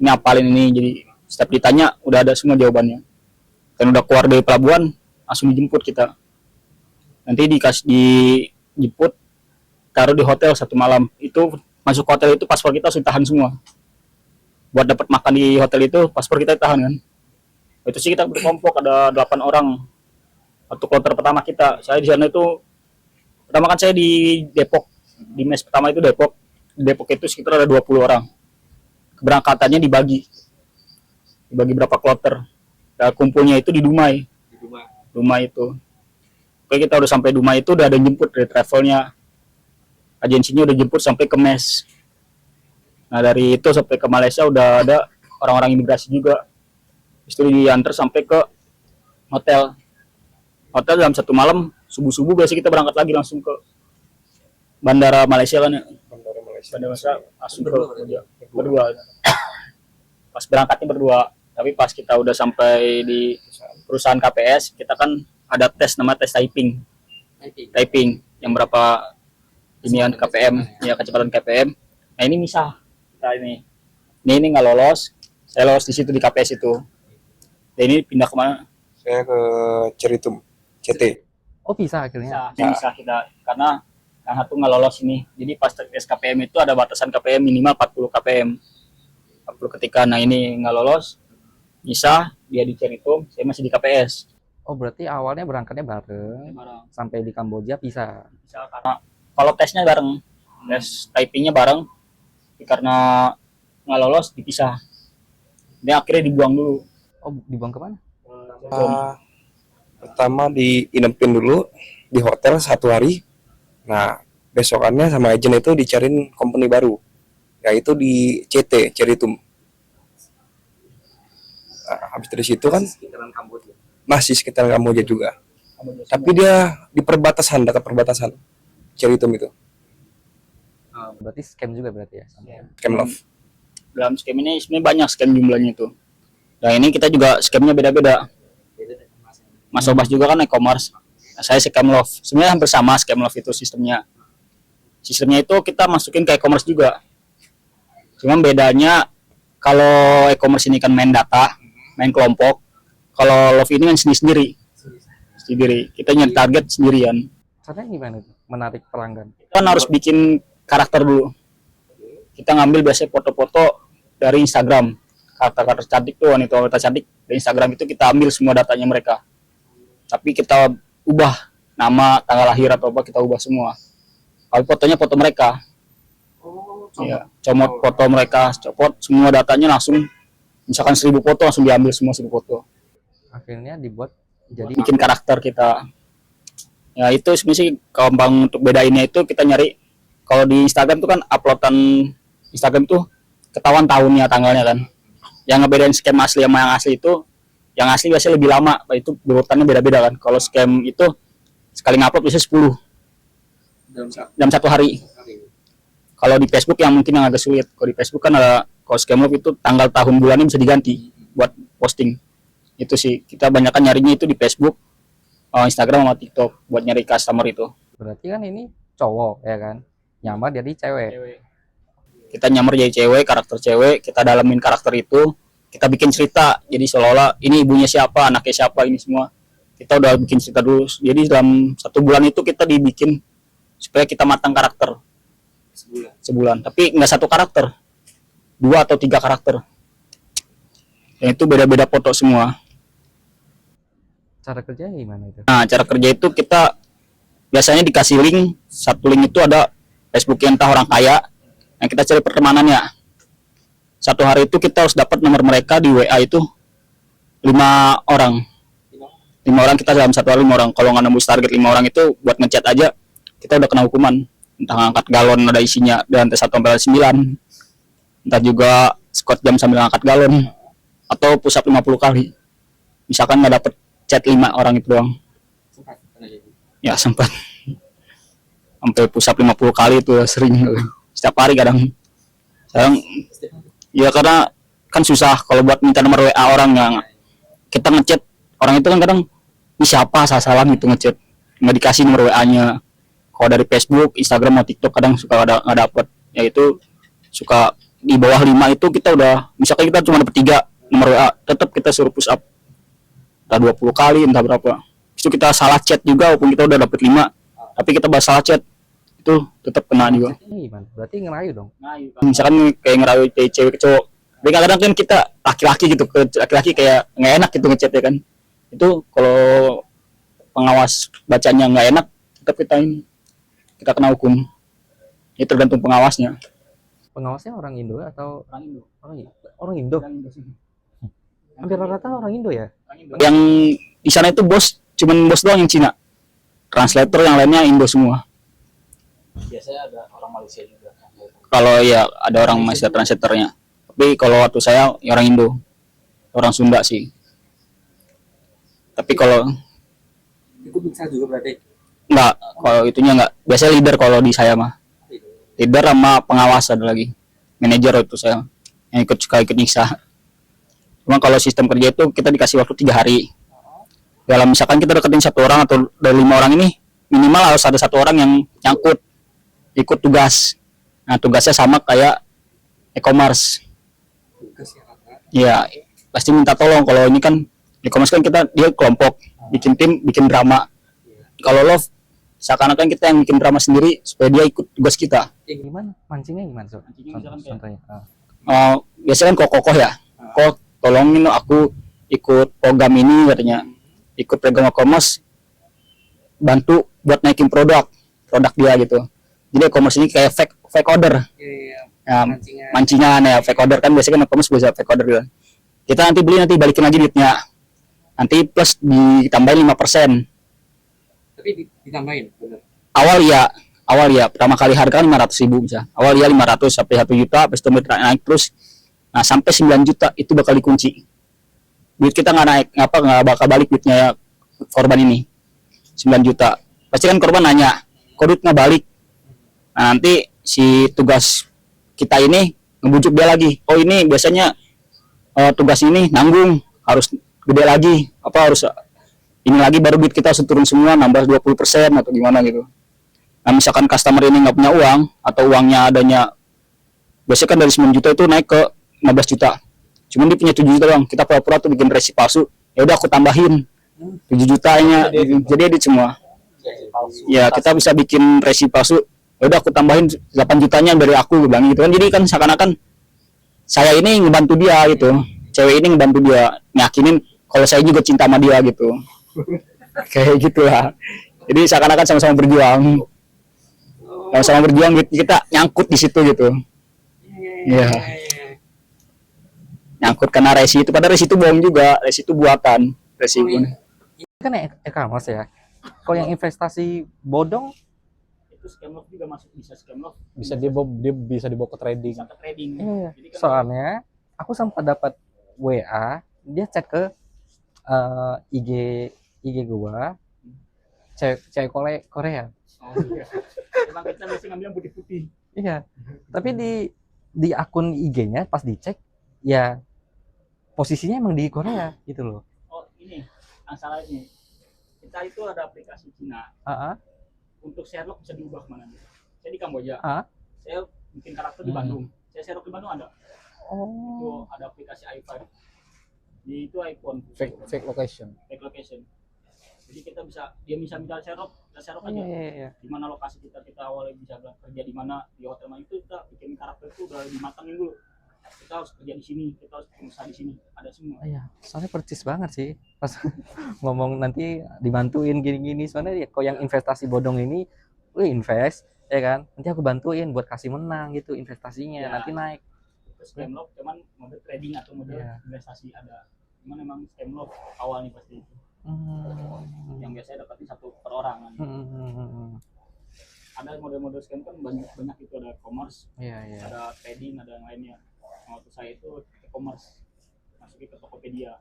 S3: Ini apalin ini, jadi setiap ditanya udah ada semua jawabannya. Dan udah keluar dari pelabuhan langsung dijemput kita. Nanti dijemput taruh di hotel 1 malam. Itu masuk hotel itu paspor kita harus ditahan semua. Buat dapat makan di hotel itu paspor kita ditahan kan. Itu sih kita berkelompok ada 8 orang. Waktu kloter pertama kita, saya di sana itu pertama kan saya di Depok. Di mes pertama itu Depok. Di Depok itu sekitar ada 20 orang. Keberangkatannya dibagi berapa kloter. Dan kumpulnya itu di Dumai. Dumai itu. Oke, kita udah sampai Dumai itu udah ada jemput dari travelnya. Agensinya udah jemput sampai ke mes. Nah dari itu sampai ke Malaysia udah ada orang-orang imigrasi juga. Itu diantar sampai ke hotel. Hotel dalam 1 malam, subuh-subuh biasa kita berangkat lagi langsung ke bandara Malaysia kan ya. Bandara Malaysia langsung ke berdua. Pas berangkatnya berdua. Tapi pas kita udah sampai di perusahaan KPS, kita kan ada tes namanya tes typing yang berapa inian KPM ya, kecepatan KPM. Nah ini misah kita ini nggak lolos, saya lolos di situ di KPS itu. Dan ini pindah kemana?
S4: Saya ke Ceritum, CT.
S1: Oh, bisa akhirnya.
S3: Bisa kita karena yang satu nggak lolos ini. Jadi pas tes KPM itu ada batasan KPM minimal 40 KPM. 40 ketika nah ini nggak lolos, bisa dia di Ceritum, saya masih di KPS.
S1: Oh, berarti awalnya berangkatnya bareng, sampai di Kamboja bisa.
S3: Bisa karena kalau tesnya bareng, tes typingnya bareng, tapi karena nggak lolos dipisah. Dia akhirnya dibuang dulu.
S1: Oh, dibuang ke mana?
S4: Pertama diinepin dulu di hotel 1 hari. Nah, besokannya sama agen itu dicariin company baru, yaitu di CT, Ceritum. Nah, habis dari situ kan
S1: Sekitaran Kamboja.
S4: masih sekitar Kamboja juga. Tapi dia di perbatasan, dekat perbatasan Ceritum itu.
S1: Berarti scam juga berarti ya?
S4: Scam love.
S3: Dalam scam ini sebenarnya banyak scam jumlahnya itu. Nah ini kita juga scamnya beda-beda. Mas Obas juga kan e-commerce. Nah, saya scam love. Sebenarnya hampir sama scam love itu sistemnya. Sistemnya itu kita masukin ke e-commerce juga. Cuma bedanya kalau e-commerce ini kan main data, main kelompok. Kalau love ini kan sendiri-sendiri. Kita nyari target sendirian.
S1: Caranya gimana tuh? Menarik pelanggan.
S3: Kita kan harus bikin karakter dulu. Kita ngambil biasanya foto-foto dari Instagram. Karakter cantik tuh, wanita cantik. Dari Instagram itu kita ambil semua datanya mereka. Tapi kita ubah nama, tanggal lahir atau apa kita ubah semua. Tapi fotonya foto mereka. Ya, comot foto mereka, copot semua datanya langsung, misalkan 1000 foto langsung diambil semua 1000 foto.
S1: Akhirnya dibuat jadi
S3: Bikin karakter kita. Ya itu sebenarnya sih gampang untuk bedainnya itu kita nyari kalau di Instagram tuh kan uploadan Instagram tuh ketahuan tahunnya, tanggalnya kan. Yang ngebedain scam asli sama yang asli itu, yang asli biasanya lebih lama, itu urutannya beda-beda kan. Kalau scam itu sekali ngupload bisa 10 dalam satu hari. Kalau di Facebook yang mungkin yang agak sulit. Kalau di Facebook kan ada, kalau scam love itu tanggal tahun bulannya bisa diganti buat posting. Itu sih kita banyakkan nyarinya itu di Facebook, Instagram sama TikTok buat nyari customer itu.
S1: berarti kan ini cowok ya kan, nyamar jadi cewek.
S3: Kita nyamar jadi cewek, karakter cewek, kita dalamin karakter itu, kita bikin cerita. Jadi seolah-olah ini ibunya siapa, anaknya siapa, ini semua. Kita udah bikin cerita dulu. Jadi dalam 1 bulan itu kita dibikin supaya kita matang karakter. Sebulan. Tapi nggak 1 karakter, 2 atau 3 karakter. Dan itu beda-beda foto semua.
S1: Cara kerjanya gimana itu?
S3: Nah, cara kerja itu kita biasanya dikasih link, 1 link itu ada Facebook yang entah orang kaya, yang kita cari pertemanannya. 1 hari itu kita harus dapat nomor mereka di WA itu 5 orang. 5 orang kita dalam 1 hari 5 orang. Kalau nggak nembus target 5 orang itu buat ngechat aja, kita udah kena hukuman. Entah ngangkat galon ada isinya dari lantai 1 sampai 9. Entah juga squat jam sambil ngangkat galon. Atau push up 50 kali. Misalkan nggak dapet chat 5 orang itu doang. Ya sempat. Sampai push up 50 kali itu sering. Setiap hari kadang. Sekarang ya karena kan susah kalau buat minta nomor WA orang yang kita ngechat orang itu kan kadang ini siapa salah-salah gitu ngechat nggak dikasih nomor WA-nya. Kalau dari Facebook, Instagram, atau TikTok kadang suka nggak dapet. Yaitu suka di bawah 5 itu kita udah misalkan kita cuma dapet 3 nomor WA, tetap kita suruh push up entah 20 kali entah berapa. Itu kita salah chat juga walaupun kita udah dapet 5, tapi kita bahas salah chat itu tetap kena juga.
S1: Ini gimana? Berarti ngerayu dong.
S3: Misalkan kayak ngerayu cewek ke cowok, tapi kadang-kadang kan kita laki-laki gitu ke laki-laki kayak nggak enak gitu ngechat ya kan. Itu kalau pengawas bacanya nggak enak, tetap kita kena hukum. Itu tergantung pengawasnya.
S1: Pengawasnya orang Indo atau orang Indo? Hampir rata-rata orang Indo ya.
S3: Yang di sana itu cuman bos doang yang Cina. Translator yang lainnya Indo semua.
S2: Biasanya ada orang Malaysia juga.
S3: Kalau ya ada orang Malaysia translatornya. Tapi kalau waktu saya ya orang Indo, orang Sunda sih. Tapi kalau
S5: Itu bisa juga berarti.
S3: enggak, kalau itunya enggak. Biasanya leader kalau di saya mah. Leader sama pengawas ada lagi. Manajer itu saya yang ikut nyiksa. Cuma kalau sistem kerja itu kita dikasih waktu 3 hari. Dalam misalkan kita deketin 1 orang atau dari 5 orang ini minimal harus ada 1 orang yang nyangkut ikut tugas. Nah tugasnya sama kayak e-commerce. Ya pasti minta tolong. Kalau ini kan e-commerce kan dia kelompok bikin tim bikin drama. Kalau love seakan-akan kita yang bikin drama sendiri supaya dia ikut tugas kita.
S1: Gimana? Mancingnya gimana? Contohnya.
S3: Biasanya kan kokoh ya. Kok tolongin aku ikut program ini katanya. Ikut program e-commerce bantu buat naikin produk dia gitu. Jadi e-commerce ini kayak fake order. Ya, mancingan ya fake order kan biasanya kan e-commerce bisa fake order gitu. Kita nanti beli nanti balikin lagi duitnya. Nanti plus ditambahin 5%.
S5: Tapi ditambahin, bener.
S3: Awal ya pertama kali harga kan 500.000 misalnya. Awal ya 500 sampai 1 juta, habis itu naik terus. Nah, sampai 9 juta itu bakal dikunci. Duit kita nggak naik, nggak bakal balik duitnya korban ini. 9 juta. Pasti kan korban nanya, kok duit nggak balik? Nah, nanti si tugas kita ini ngebujuk dia lagi. Oh ini biasanya tugas ini nanggung, harus gede lagi. Harus ini lagi baru duit kita harus turun semua, nambah 20% atau gimana gitu. Nah, misalkan customer ini nggak punya uang, atau uangnya adanya, biasanya kan dari 9 juta itu naik ke 15 juta. Cuman dia punya 7 juta doang. Kita pura-pura tuh bikin resi palsu. Ya udah aku tambahin 7 jutanya. Jadi edit semua. Ya kita bisa bikin resi palsu. Ya udah aku tambahin 8 jutanya dari aku bilang gitu kan. Jadi kan seakan-akan saya ini ngebantu dia gitu. Cewek ini ngebantu dia, nyakinin kalau saya juga cinta sama dia gitu. Kayak gitulah. Jadi seakan-akan sama-sama berjuang. sama-sama berjuang kita nyangkut di situ gitu. Iya. Nyangkut karena resi itu, padahal resi itu bohong juga, resi itu buatan, resi
S5: Oh,
S1: Kan e-commerce ya. Kalau yang investasi bodong,
S3: itu scam love juga masuk, bisa scam love,
S2: Dia bisa dibawa ke trading.
S3: bisa ke trading.
S1: iya.
S3: Jadi kan
S1: Soalnya aku sempat dapat WA, dia cek ke IG gua, cewek Korea.
S3: oh, iya. Emang kita mesti ngambil yang putih-putih.
S1: Iya. Tapi di akun IG-nya pas dicek, ya posisinya emang di Korea gitu loh.
S3: Oh ini, masalah ini. Kita itu ada aplikasi Cina.
S1: Ah,
S3: Untuk Sherlock bisa diubah kemana nih? Saya di Kamboja.
S1: ah.
S3: Saya bikin karakter di Bandung. Saya Sherlock di Bandung ada.
S1: Oh.
S3: Itu ada aplikasi i5. Di itu iPhone.
S2: Fake location.
S3: Fake location. Jadi kita dia bisa minta Sherlock aja.
S1: Iya.
S3: Di mana lokasi kita awalnya bisa kerja di mana, di hotel mana, itu kita bikin karakter itu udah dimatangin dulu. Kita harus kerja di sini, kita harus usaha di sini, ada semua.
S1: Iya, soalnya percis banget sih pas ngomong nanti dibantuin gini-gini. Soalnya ya, kalau yang investasi bodong ini, lu invest ya kan, nanti aku bantuin buat kasih menang gitu investasinya,
S3: Ya.
S1: nanti naik.
S3: Terus scam love cuman model trading atau model
S1: Iya.
S3: investasi ada. Cuman emang scam love awalnya pasti itu. Yang biasanya dapatin satu per orang kan. Ada model-model scam kan banyak itu, ada e-commerce,
S1: Iya.
S3: ada trading, ada yang lainnya. Waktu saya itu e-commerce, masukin ke Tokopedia.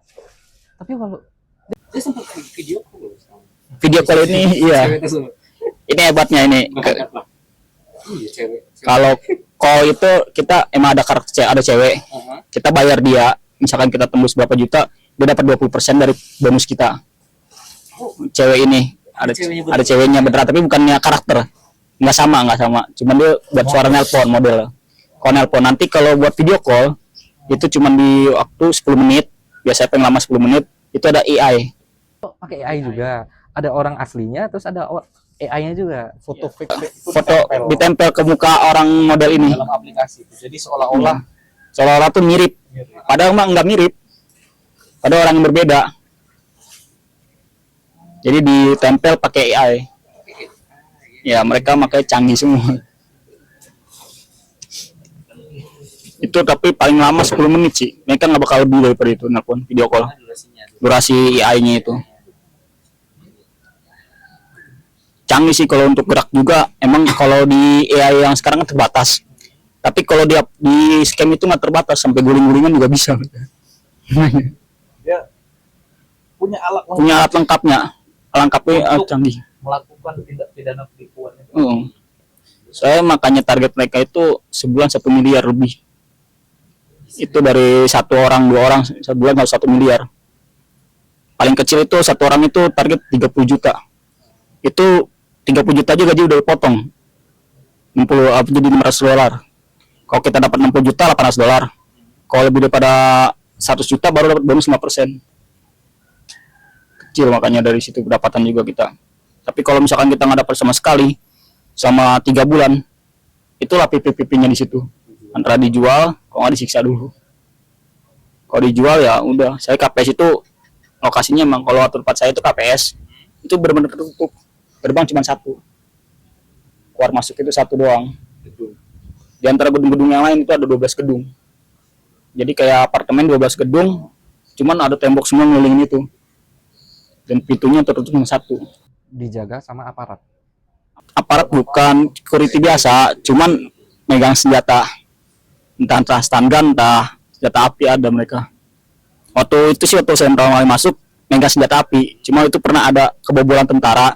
S1: Tapi kalau
S5: Dia sempat bikin video call loh sama
S3: Video call ini iya,
S5: cewek tersebut.
S3: ini hebatnya ini.
S5: Bakat lah. Iya cewek.
S3: Kalau call itu kita emang ada karakter ada cewek,
S5: Aha.
S3: kita bayar dia, misalkan kita tembus berapa juta, dia dapat 20% dari bonus kita. Cewek ini ada ceweknya beneran, tapi bukannya karakter, nggak sama, cuman dia buat suara nelpon model. Kalau nelpon nanti, kalau buat video call itu cuman di waktu 10 menit, biasanya paling lama 10 menit, itu ada AI.
S1: pakai AI juga, ada orang aslinya, terus ada AI-nya juga.
S2: Foto fake.
S3: Foto ditempel ke muka orang model ini,
S2: Dalam aplikasi itu. Jadi seolah-olah
S3: tuh mirip, padahal mah nggak mirip, pada orang yang berbeda. Jadi ditempel pakai AI. Ya mereka pakai canggih semua. Itu tapi paling lama 10 menit sih. Mereka nggak bakal lebih daripada itu nelpon video call. Durasi AI-nya itu. Canggih sih kalau untuk gerak juga. Emang kalau di AI yang sekarang kan terbatas. Tapi kalau di scam itu nggak terbatas, sampai guling-gulingan juga bisa.
S2: dia punya alat
S3: Punya alat lengkapnya canggih.
S2: melakukan tindak pidana penipuan itu.
S3: Saya makanya target mereka itu sebulan 1 miliar lebih. Itu dari 1 orang 2 orang sebulan harus 1 miliar. Paling kecil itu 1 orang itu target 30 juta. Itu 30 juta aja gaji udah dipotong. 60 jadi $500. Kalau kita dapat 60 juta $800. Kalau lebih daripada 100 juta baru dapat bonus 5%. Kecil makanya dari situ pendapatan juga kita. Tapi kalau misalkan kita nggak dapat sama sekali sama 3 bulan, itulah PP-nya di situ. Antara dijual, kalau nggak disiksa dulu. Kalau dijual ya udah. Saya KPS itu lokasinya emang kalau tempat saya itu KPS itu benar-benar tertutup. Gerbang cuma 1. Keluar masuk itu 1 doang. Di antara gedung-gedung yang lain itu ada 12 gedung. Jadi kayak apartemen 12 gedung, cuman ada tembok semua ngelilingin itu. Dan pintunya tertutup cuma 1.
S1: Dijaga sama aparat.
S3: Aparat bukan security biasa, cuman megang senjata. Entah stun gun, entah senjata api ada mereka. Waktu itu sih waktu saya pertama kali masuk megang senjata api, cuma itu pernah ada kebobolan tentara,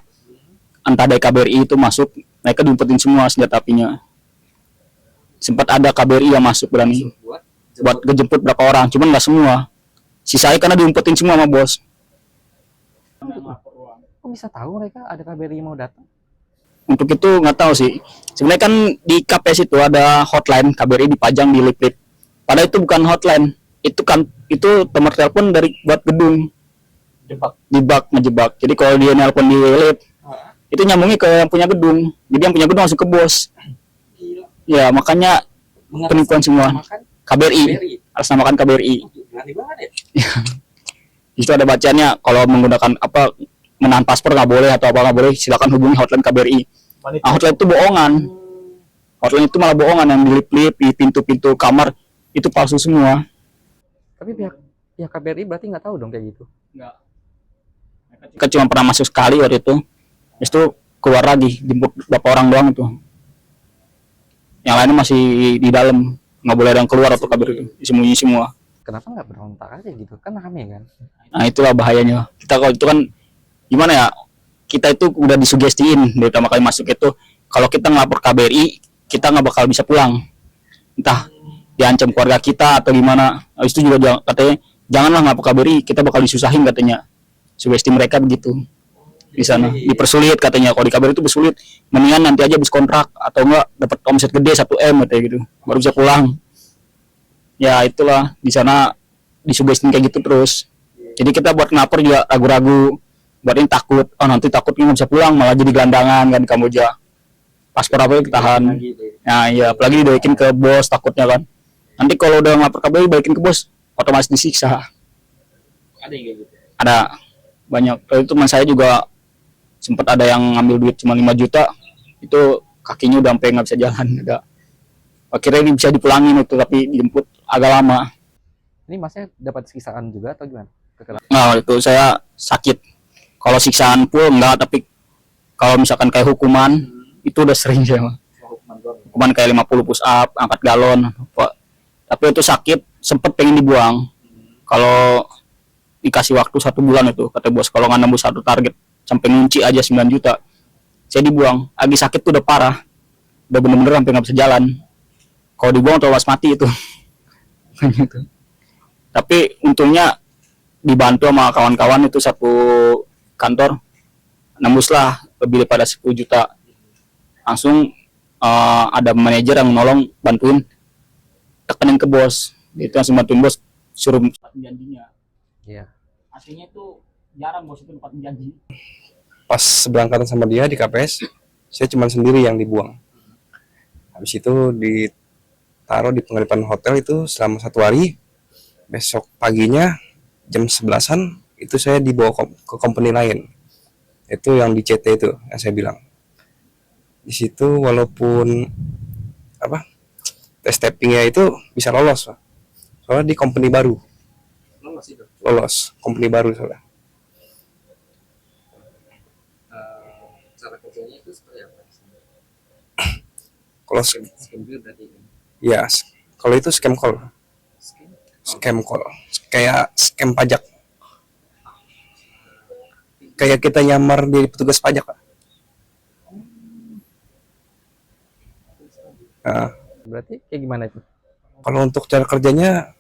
S3: entah dari KBRI itu masuk, mereka diumpetin semua senjata apinya. Sempat ada KBRI yang masuk berani buat ngejemput berapa orang, cuman nggak semua. Sisanya karena diumpetin semua sama bos.
S1: Kok bisa tahu mereka ada KBRI mau datang?
S3: Untuk itu nggak tahu sih. Sebenarnya kan di KPS itu ada hotline KBRI dipajang di lip-lip. Padahal itu bukan hotline. Itu nomor telepon dari buat gedung. Ngejebak. Jadi kalau dia nelpon di lip, itu nyambungnya ke yang punya gedung. Jadi yang punya gedung langsung ke bos. Ya makanya penipuan semua. KBRI. Harus namakan KBRI.
S5: Berani banget ya.
S3: Di situ ada bacanya kalau menggunakan menahan paspor nggak boleh atau apa nggak boleh, silakan hubungi hotline KBRI. Nah, hotline itu bohongan. Hotline itu malah bohongan, yang dilip-lip di pintu-pintu kamar itu palsu semua.
S1: Tapi pihak pihak KBRI berarti nggak tahu dong kayak gitu.
S3: Kita cuma pernah masuk sekali waktu itu, habis itu keluar lagi, jemput beberapa orang doang itu. Yang lainnya masih di dalam, nggak boleh ada yang keluar atau kabur itu, disembunyi semua.
S1: Kenapa nggak berontak aja gitu? Kan rame kan.
S3: Nah itulah bahayanya. Kita kalau itu kan gimana ya? Kita itu udah disugestiin dari pertama kali masuk itu, kalau kita ngelapor KBRI, kita nggak bakal bisa pulang. Entah diancam keluarga kita atau gimana. Habis itu juga katanya janganlah ngelapor KBRI, kita bakal disusahin katanya. Sugesti mereka begitu di sana, dipersulit katanya. Kalau di KBRI itu bersulit, mendingan nanti aja habis kontrak atau enggak dapat omset gede 1 M katanya gitu, baru bisa pulang. Ya itulah, di sana disugestin kayak gitu terus. Jadi kita buat ngelapor juga ragu-ragu, buat ini takut, oh nanti takutnya nggak bisa pulang, malah jadi gelandangan kan di Kamboja. Paspor apa ditahan. Nah iya, apalagi dibalikin ke bos takutnya kan. Nanti kalau udah ngelapor KBRI balikin ke bos, otomatis disiksa.
S5: Ada yang kayak gitu.
S3: Ada banyak. Itu teman saya juga sempat ada yang ngambil duit cuma 5 juta, itu kakinya udah sampai nggak bisa jalan. Akhirnya ini bisa dipulangin itu, tapi dijemput agak lama.
S1: Ini masnya dapat siksaan juga atau gimana?
S3: Nah itu saya sakit. Kalau siksaan full enggak, tapi kalau misalkan kayak hukuman itu udah sering saya. Hukuman kayak 50 push up, angkat galon, tapi itu sakit, sempet pengen dibuang. Kalau dikasih waktu 1 bulan itu, kata bos, kalau nggak nembus 1 target sampai ngunci aja 9 juta, saya dibuang. Lagi sakit tuh udah parah, udah bener-bener sampai nggak bisa jalan. Kalau dibuang tewas mati itu. Gitu. Tapi untungnya dibantu sama kawan-kawan itu satu kantor, nembuslah lebih daripada 10 juta. Langsung ada manajer yang nolong, bantuin, tekenin ke bos. Itu langsung bantuin bos, suruh janjinya.
S1: Iya.
S3: Aslinya itu jarang bos itu dapat janji.
S4: Pas seberangkatan sama dia di KPS, saya cuma sendiri yang dibuang. Habis itu ditaruh di penginapan hotel itu selama 1 hari. Besok paginya jam 11-an itu saya dibawa ke company lain. Itu yang di CT itu yang saya bilang. Di situ walaupun tes tappingnya itu bisa lolos, Pak. Soalnya di company baru. Lolos company baru soalnya.
S5: Cara kerjanya itu seperti apa?
S4: Kalau
S5: Scam berarti kan?
S4: ya, kalau itu scam call.
S5: Scam?
S4: Scam call. Kayak scam pajak. Kayak kita nyamar di petugas pajak, Pak. Nah,
S1: Berarti kayak gimana itu?
S4: kalau untuk cara kerjanya,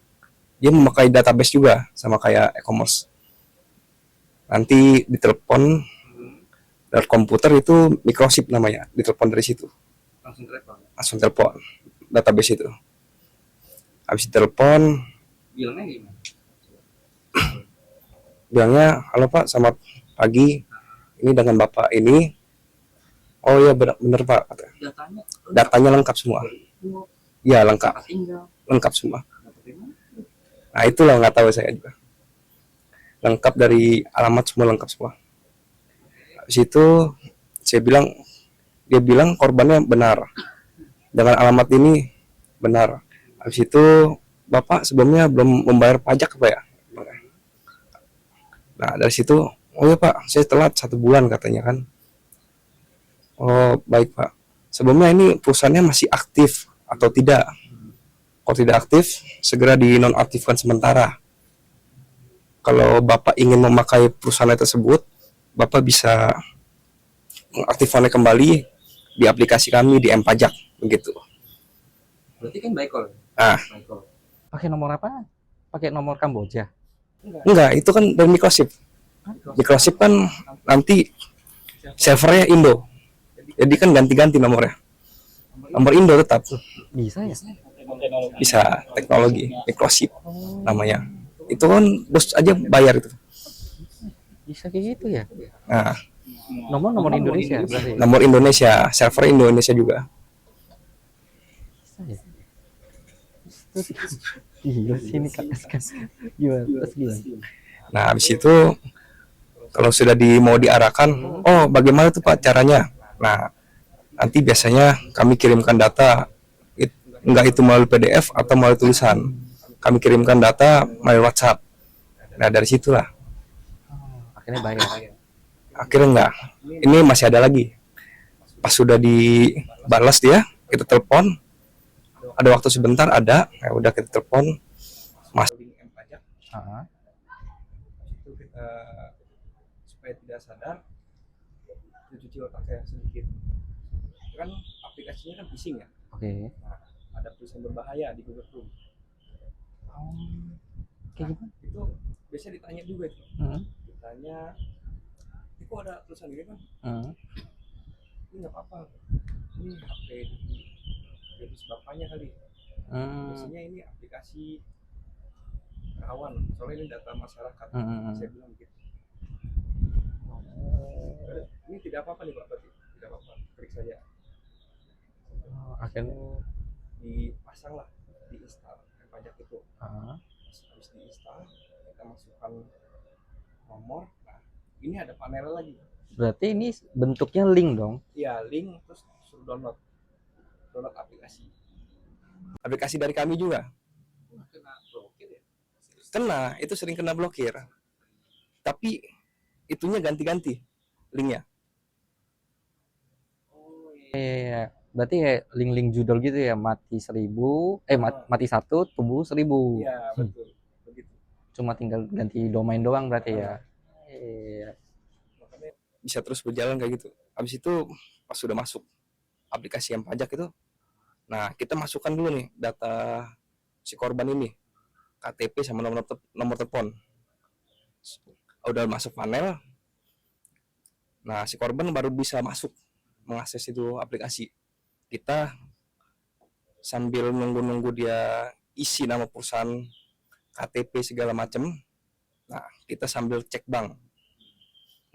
S4: dia memakai database juga sama kayak e-commerce. Nanti ditelepon dari komputer itu microchip namanya, ditelepon dari situ. Langsung telepon database itu. Habis ditelepon,
S5: Bilangnya gimana?
S4: bilangnya, halo Pak, selamat pagi. Ini dengan Bapak ini. Oh iya bener Pak.
S5: Datanya?
S4: Datanya lengkap semua. Iya lengkap,
S5: Tinggal.
S4: lengkap semua. Nah itulah nggak tahu saya juga. Lengkap dari alamat semua, lengkap semua. Habis itu saya bilang, dia bilang korbannya benar dengan alamat ini benar. Habis itu Bapak sebelumnya belum membayar pajak Pak ya? Nah dari situ, oh ya Pak, saya telat 1 bulan katanya kan. Oh baik Pak. Sebelumnya ini perusahaannya masih aktif atau tidak? Kalau tidak aktif, segera dinonaktifkan sementara. Kalau Bapak ingin memakai perusahaan tersebut, Bapak bisa mengaktifkannya kembali di aplikasi kami di M-Pajak, begitu.
S5: Berarti kan by call.
S4: Ah.
S5: By call.
S1: Pakai nomor apa? Pakai nomor Kamboja.
S4: Enggak, itu kan dari microchip. Microchip kan nanti servernya Indo. Jadi kan ganti-ganti nomornya. Nomor Indo tetap
S1: Bisa ya?
S4: bisa, teknologi microchip namanya. Itu kan bos aja bayar itu.
S1: Bisa kayak gitu ya?
S4: Nah,
S1: Nomor Indonesia berarti.
S4: nomor Indonesia, server Indonesia juga.
S1: Bisa ya? Iya sini kan. Gimana? Terus gimana?
S4: Nah, habis itu kalau sudah mau diarahkan, oh bagaimana tuh Pak caranya? Nah, Nanti biasanya kami kirimkan data, enggak itu melalui PDF atau melalui tulisan. Kami kirimkan data melalui WhatsApp. Nah dari situlah
S1: Akhirnya bayar.
S4: akhirnya enggak. Ini masih ada lagi. Pas sudah dibalas dia, kita telepon. Ada waktu sebentar ada, ya udah kita telepon. Mas.
S1: Ah,
S4: Itu kita supaya tidak sadar, cuci otaknya sedikit. Kan aplikasinya kan phishing ya.
S1: oke.
S4: Nah, ada tulisan berbahaya di Google Chrome.
S1: Kayak gimana?
S4: Itu biasanya ditanya juga itu.
S1: Hmm.
S4: Ditanya, ini kok ada tulisan ini kan?
S1: Hmm.
S4: Ini nggak apa-apa. Ini HP dari bapaknya kali.
S1: Hmm.
S4: Biasanya ini aplikasi rawan. Soalnya ini data masyarakat.
S1: Hmm.
S4: Saya bilang gitu. Ini tidak apa-apa nih Pak, berarti tidak apa-apa. Klik saja.
S1: Akhirnya.
S4: Dipasang lah, diinstal pajak itu.
S1: Ah.
S4: Habis diinstal, kita masukkan nomor. Nah, ini ada panel lagi.
S1: Berarti ini bentuknya link dong.
S4: Iya, link terus suruh download aplikasi. Aplikasi dari kami juga
S5: Kena blokir ya?
S4: kena, itu sering kena blokir. Tapi itunya ganti-ganti linknya.
S5: Oh
S1: Iya. Berarti kayak link-link judul gitu ya, mati 1000, mati 1, tumbuh 1000.
S4: Iya, betul. Begitu.
S1: Cuma tinggal ganti domain doang berarti ya. Iya.
S4: Makanya bisa terus berjalan kayak gitu. Habis itu pas sudah masuk aplikasi yang pajak itu, nah kita masukkan dulu nih data si korban ini, KTP sama nomor telepon. Udah masuk panel, nah si korban baru bisa masuk mengakses itu aplikasi. Kita sambil nunggu-nunggu dia isi nama perusahaan, KTP segala macam. Nah kita sambil cek bank.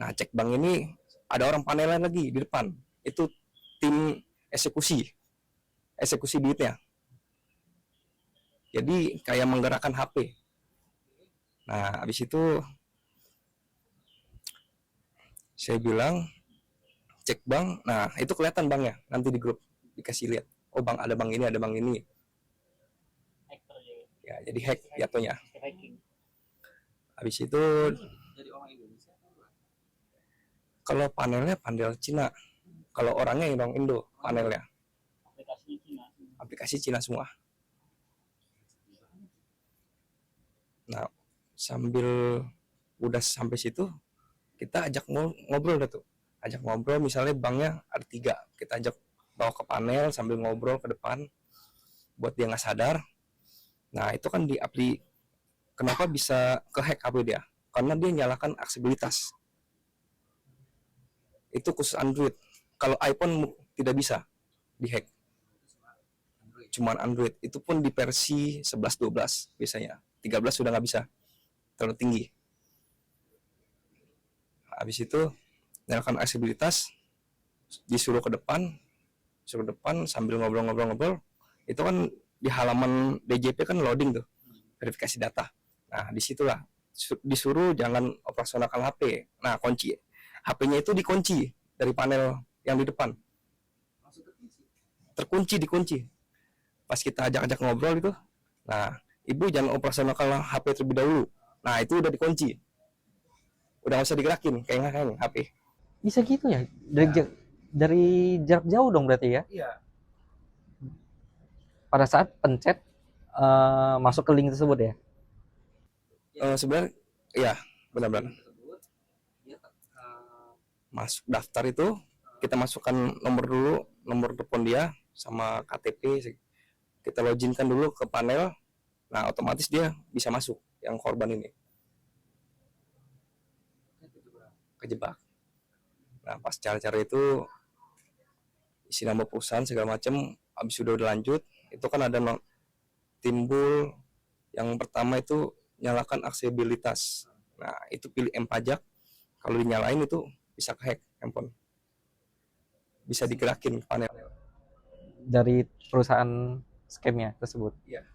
S4: Nah cek bank ini ada orang panelan lagi di depan. Itu tim eksekusi duitnya. Jadi kayak menggerakkan HP. Nah habis itu saya bilang cek bank. Nah itu kelihatan banknya nanti di grup dikasih lihat. Oh bang ada bank ini, ada bank ini. Ya jadi hack jatuhnya. Habis itu
S5: jadi orang Indonesia kan?
S4: kalau panelnya panel Cina, kalau orangnya orang Indo panelnya. Aplikasi Cina semua. Nah sambil udah sampai situ kita ajak ngobrol dah tuh. Ajak ngobrol misalnya banknya ada 3, kita ajak bawa ke panel sambil ngobrol ke depan buat dia nggak sadar. Nah itu kan kenapa bisa kehack HP dia? Karena dia nyalakan aksesibilitas. Itu khusus Android. Kalau iPhone tidak bisa dihack. Cuman Android. Itu pun di versi 11-12 biasanya. 13 sudah nggak bisa. Terlalu tinggi. Habis itu nyalakan aksesibilitas, disuruh ke depan sambil ngobrol. Itu kan di halaman DJP kan loading tuh, verifikasi data. Nah disitulah disuruh jangan operasionalkan HP. Nah kunci HP-nya itu dikunci dari panel yang di depan, dikunci pas kita ajak ngobrol itu. Nah ibu jangan operasionalkan HP terlebih dahulu. Nah itu udah dikunci, udah nggak usah digerakin kayak HP.
S1: Bisa gitu ya? Dari jarak jauh dong berarti ya?
S4: Iya.
S1: Pada saat pencet masuk ke link tersebut ya?
S4: Sebenarnya ya benar-benar
S5: Tersebut dia
S4: masuk daftar itu kita masukkan nomor telepon dia sama KTP, kita loginkan dulu ke panel. Nah otomatis dia bisa masuk yang korban ini kejebak. Nah pas cara-cara itu isi nama perusahaan segala macam, habis udah lanjut itu kan ada timbul yang pertama itu nyalakan aksesibilitas. Nah itu pilih M pajak, kalau dinyalain itu bisa kehack handphone, bisa digerakin panel
S1: Dari perusahaan scamnya tersebut?
S4: Iya.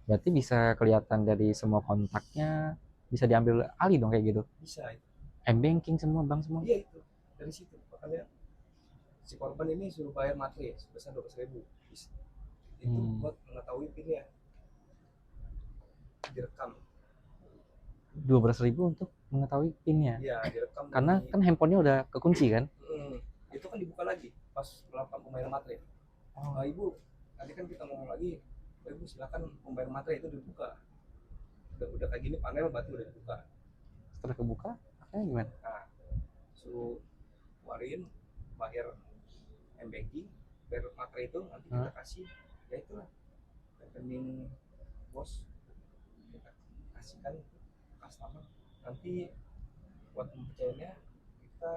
S1: Berarti bisa kelihatan dari semua kontaknya, bisa diambil alih dong kayak gitu?
S4: Bisa itu.
S1: M-banking semua, bank semua?
S4: Iya itu dari situ makanya si korban ini suruh bayar materi sebesar 12.000. Itu buat mengetahui pinnya, direkam.
S1: 12.000 untuk mengetahui pinnya.
S4: Iya, direkam.
S1: Karena kan handphonenya udah kekunci kan?
S4: Itu kan dibuka lagi pas melakukan pembayaran materi. Ibu, nanti kan kita ngomong lagi, Ibu silakan pembayaran materi, itu dibuka. Udah kayak gini panel berarti udah dibuka.
S1: Setelah kebuka, akhirnya gimana?
S4: Nah, suruh keluarin, bayar M-Banking, bayar materi itu nanti kita kasih, ya itulah rekening bos, kita kasihkan customer, nanti buat mempercayainya kita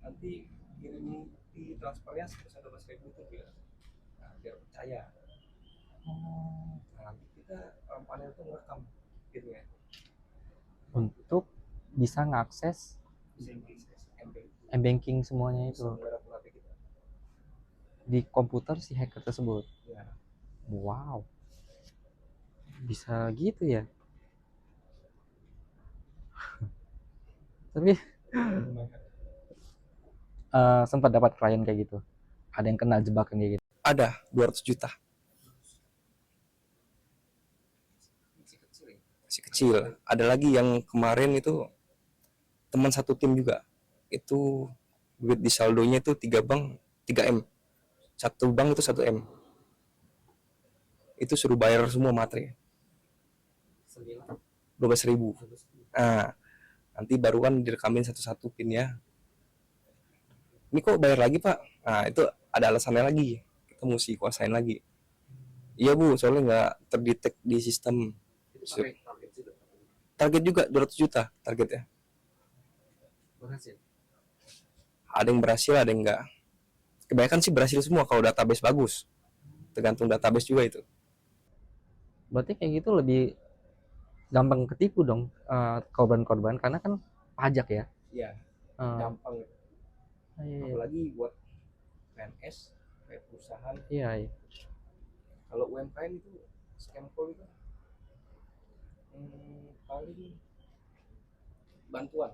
S4: nanti kirim di transfernya sebesar 12.000 itu biar percaya. Nah, nanti kita panel itu ngerekam gitu ya,
S1: Untuk bisa ngakses M-Banking semuanya itu di komputer si hacker tersebut.
S4: ya.
S1: Wow, bisa gitu ya. Tapi sempat dapat klien kayak gitu, ada yang kena jebakan kayak gitu.
S4: Ada 200 juta. Masih kecil. Ada lagi yang kemarin itu teman satu tim juga. Itu duit di saldonya itu 3 bank 3M. Satu bank itu 1M. Itu suruh bayar semua materi. 12.000. Nah, nanti baru kan direkamin satu-satu pinnya. Ini kok bayar lagi, Pak? Nah, itu ada alasannya lagi. Kita mesti kuasain lagi. Iya, Bu, soalnya nggak terdetek di sistem. Target juga 200 juta targetnya.
S5: Berhasil.
S4: Ada yang berhasil, ada yang enggak. Kebanyakan sih berhasil semua kalau database bagus. Tergantung database juga itu.
S1: Berarti kayak gitu lebih gampang ketipu dong korban-korban, karena kan pajak ya.
S4: Iya, gampang.
S1: Iya.
S4: Apalagi buat PNS, kayak perusahaan.
S1: Iya.
S4: Kalau UMKM itu scam call itu paling bantuan.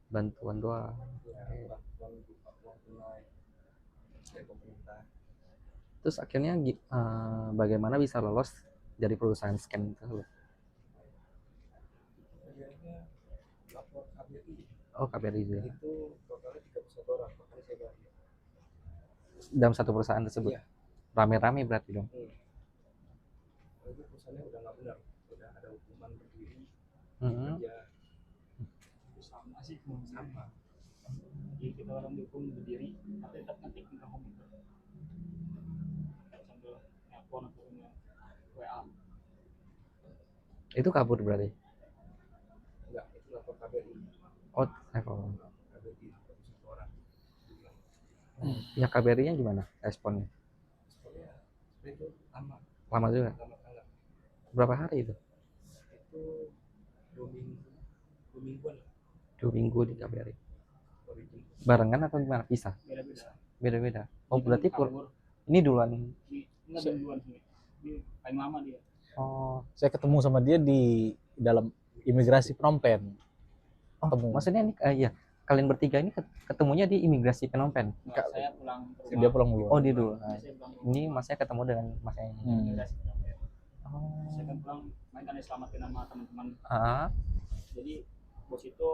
S1: Bantuan doang.
S4: Ya, bantuan berupa uang tunai dari pemerintah.
S1: Terus akhirnya bagaimana bisa lolos dari perusahaan scam tersebut?
S4: Akhirnya lapor KBRI.
S1: Oh, KBRI juga.
S4: Itu totalnya 31 orang, makanya saya bayar.
S1: Dalam satu perusahaan tersebut.
S4: Iya.
S1: Rame-rame berarti dong.
S4: Itu perusahaannya udah nggak benar, udah ada hukuman berdiri kerja.
S3: Sama sih, sama. Jadi kita orang dihukum berdiri, tapi tetap ngetik di komputer. Sambil nelfon atau WA.
S1: Itu kabur berarti.
S4: Enggak, itu lapor KBRI.
S1: Oh, telepon.
S4: KBRI 31 orang.
S1: Ya KBRI-nya gimana responnya?
S4: Soalnya itu lama
S1: Lama juga.
S4: tanggap.
S1: Berapa hari itu?
S4: Itu 2 mingguan lah.
S1: 2 minggu di KBRI.
S4: baru dijemput.
S1: Barengan atau gimana? Pisah?
S3: Beda-beda.
S1: Beda-beda. Oh, berarti
S3: kabur.
S1: ini duluan.
S3: Enggak duluan sih. Dia paling lama dia.
S1: Oh,
S2: Saya ketemu sama dia di dalam imigrasi Phnom Penh. Ketemu.
S1: maksudnya ini iya, kalian bertiga ini ketemunya di imigrasi Phnom Penh.
S3: Enggak, saya pulang ke rumah.
S2: Dia pulang dulu.
S1: Oh, di dulu.
S3: Saya pulang ke
S1: Ini masnya ketemu dengan masnya ini.
S3: rumah.
S1: Oh.
S3: Saya kan pulang, main kan diselamatin sama teman-teman. Jadi bos itu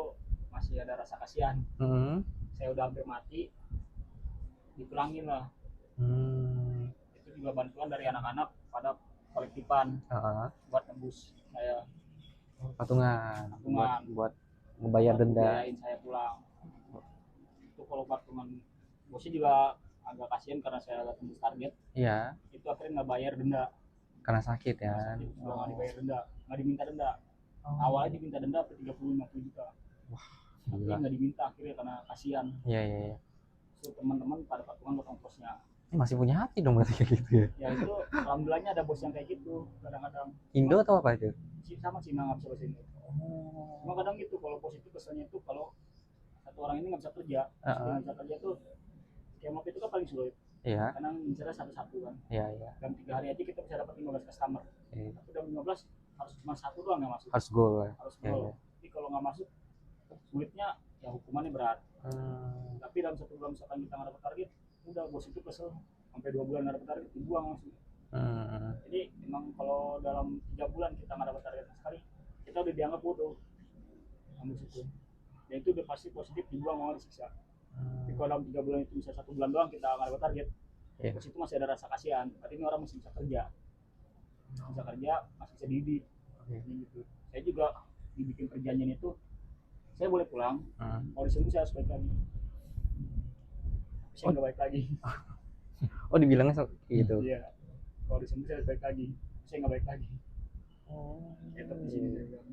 S3: masih ada rasa kasihan. Saya udah hampir mati, dipulangin lah. Itu juga bantuan dari anak-anak pada kolektifan buat tembus saya
S1: Patungan.
S3: Patungan.
S1: Buat membayar denda.
S3: biayain saya pulang. Itu kalau patungan bosnya juga agak kasihan karena saya agak tembus target.
S1: Iya,
S3: Itu akhirnya nggak bayar denda.
S1: karena sakit ya.
S3: Juga nggak dibayar denda, nggak diminta denda. Awalnya diminta denda 30-50 juta. Tapi
S1: Gila.
S3: nggak diminta akhirnya karena kasihan.
S1: Iya.
S3: So, teman-teman pada patungan buat ongkosnya.
S1: Ini masih punya hati dong berarti kayak gitu ya.
S3: Ya itu alhamdulillahnya ada bos yang kayak gitu. Kadang-kadang
S1: Indo atau apa itu?
S3: sama Cina nggak bisa bahasa Indo. Cuma kadang gitu kalau bos itu kesannya itu kalau satu orang ini nggak bisa kerja, nggak bisa kerja tuh skema itu kan paling sulit.
S1: Iya.
S3: Karena misalnya satu-satu kan.
S1: Iya.
S3: Dalam 3 hari aja kita bisa dapat 15 customer. Tapi dalam 15 harus cuma satu doang yang masuk.
S1: Harus goal ya.
S3: Harus
S1: Iya,
S3: goal. Jadi kalau nggak masuk sulitnya ya hukumannya berat. Tapi dalam 1 bulan misalkan kita nggak dapat target, udah bos itu kesel, sampai 2 bulan nggak dapat target dibuang langsung. Jadi memang kalau dalam 3 bulan kita nggak dapat target sekali, kita udah dianggap bodoh sampai situ. Dan itu udah pasti positif dibuang, mau disiksa. Tapi kalau dalam 3 bulan itu bisa 1 bulan doang kita nggak dapat target, terus itu masih ada rasa kasihan. Berarti ini orang masih bisa kerja, masih bisa dididik. Gitu. Saya juga dibikin perjanjian itu, saya boleh pulang, kalau disini saya harus balik lagi. Saya nggak balik lagi.
S1: Oh, dibilangnya gitu.
S3: Iya. Kalau disini saya harus balik lagi, saya nggak balik lagi. Tetap di sini saya bilang.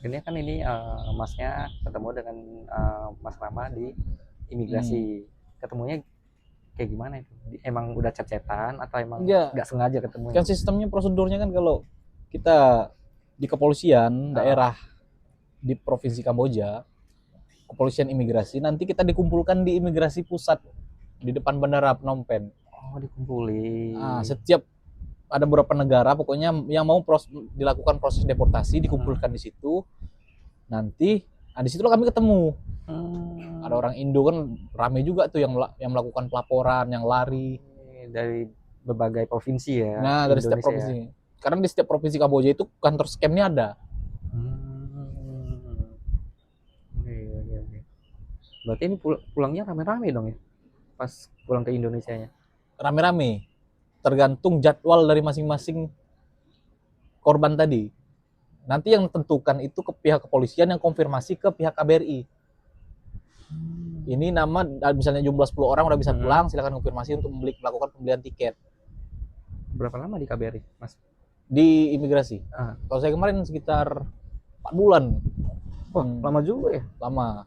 S1: Akhirnya kan ini masnya ketemu dengan Mas Rama di imigrasi. Ketemunya kayak gimana itu? Emang udah chat-chatan atau emang
S2: Enggak.
S1: nggak sengaja ketemu?
S2: Kan sistemnya, prosedurnya kan, kalau kita di kepolisian daerah di provinsi Kamboja, kepolisian imigrasi, nanti kita dikumpulkan di imigrasi pusat di depan bandara Phnom Penh.
S1: Oh, dikumpulin.
S2: Nah, setiap ada beberapa negara pokoknya yang mau dilakukan proses deportasi dikumpulkan di situ. Nanti di situ kami ketemu. Ada orang Indo kan rame juga tuh yang melakukan pelaporan, yang lari
S1: dari berbagai provinsi ya.
S2: Nah, dari setiap provinsi. Karena di setiap provinsi Kamboja itu kantor scam-nya ada.
S1: Oke. Berarti ini pulangnya rame-rame dong ya? Pas pulang ke Indonesianya.
S2: Rame-rame. Tergantung jadwal dari masing-masing korban tadi. Nanti yang tentukan itu ke pihak kepolisian, yang konfirmasi ke pihak KBRI. Ini nama, misalnya jumlah 10 orang udah bisa pulang, silakan konfirmasi untuk melakukan pembelian tiket.
S1: Berapa lama di KBRI, Mas?
S2: Di imigrasi. Kalau saya kemarin sekitar 4 bulan.
S1: Wah, lama juga ya?
S2: Lama.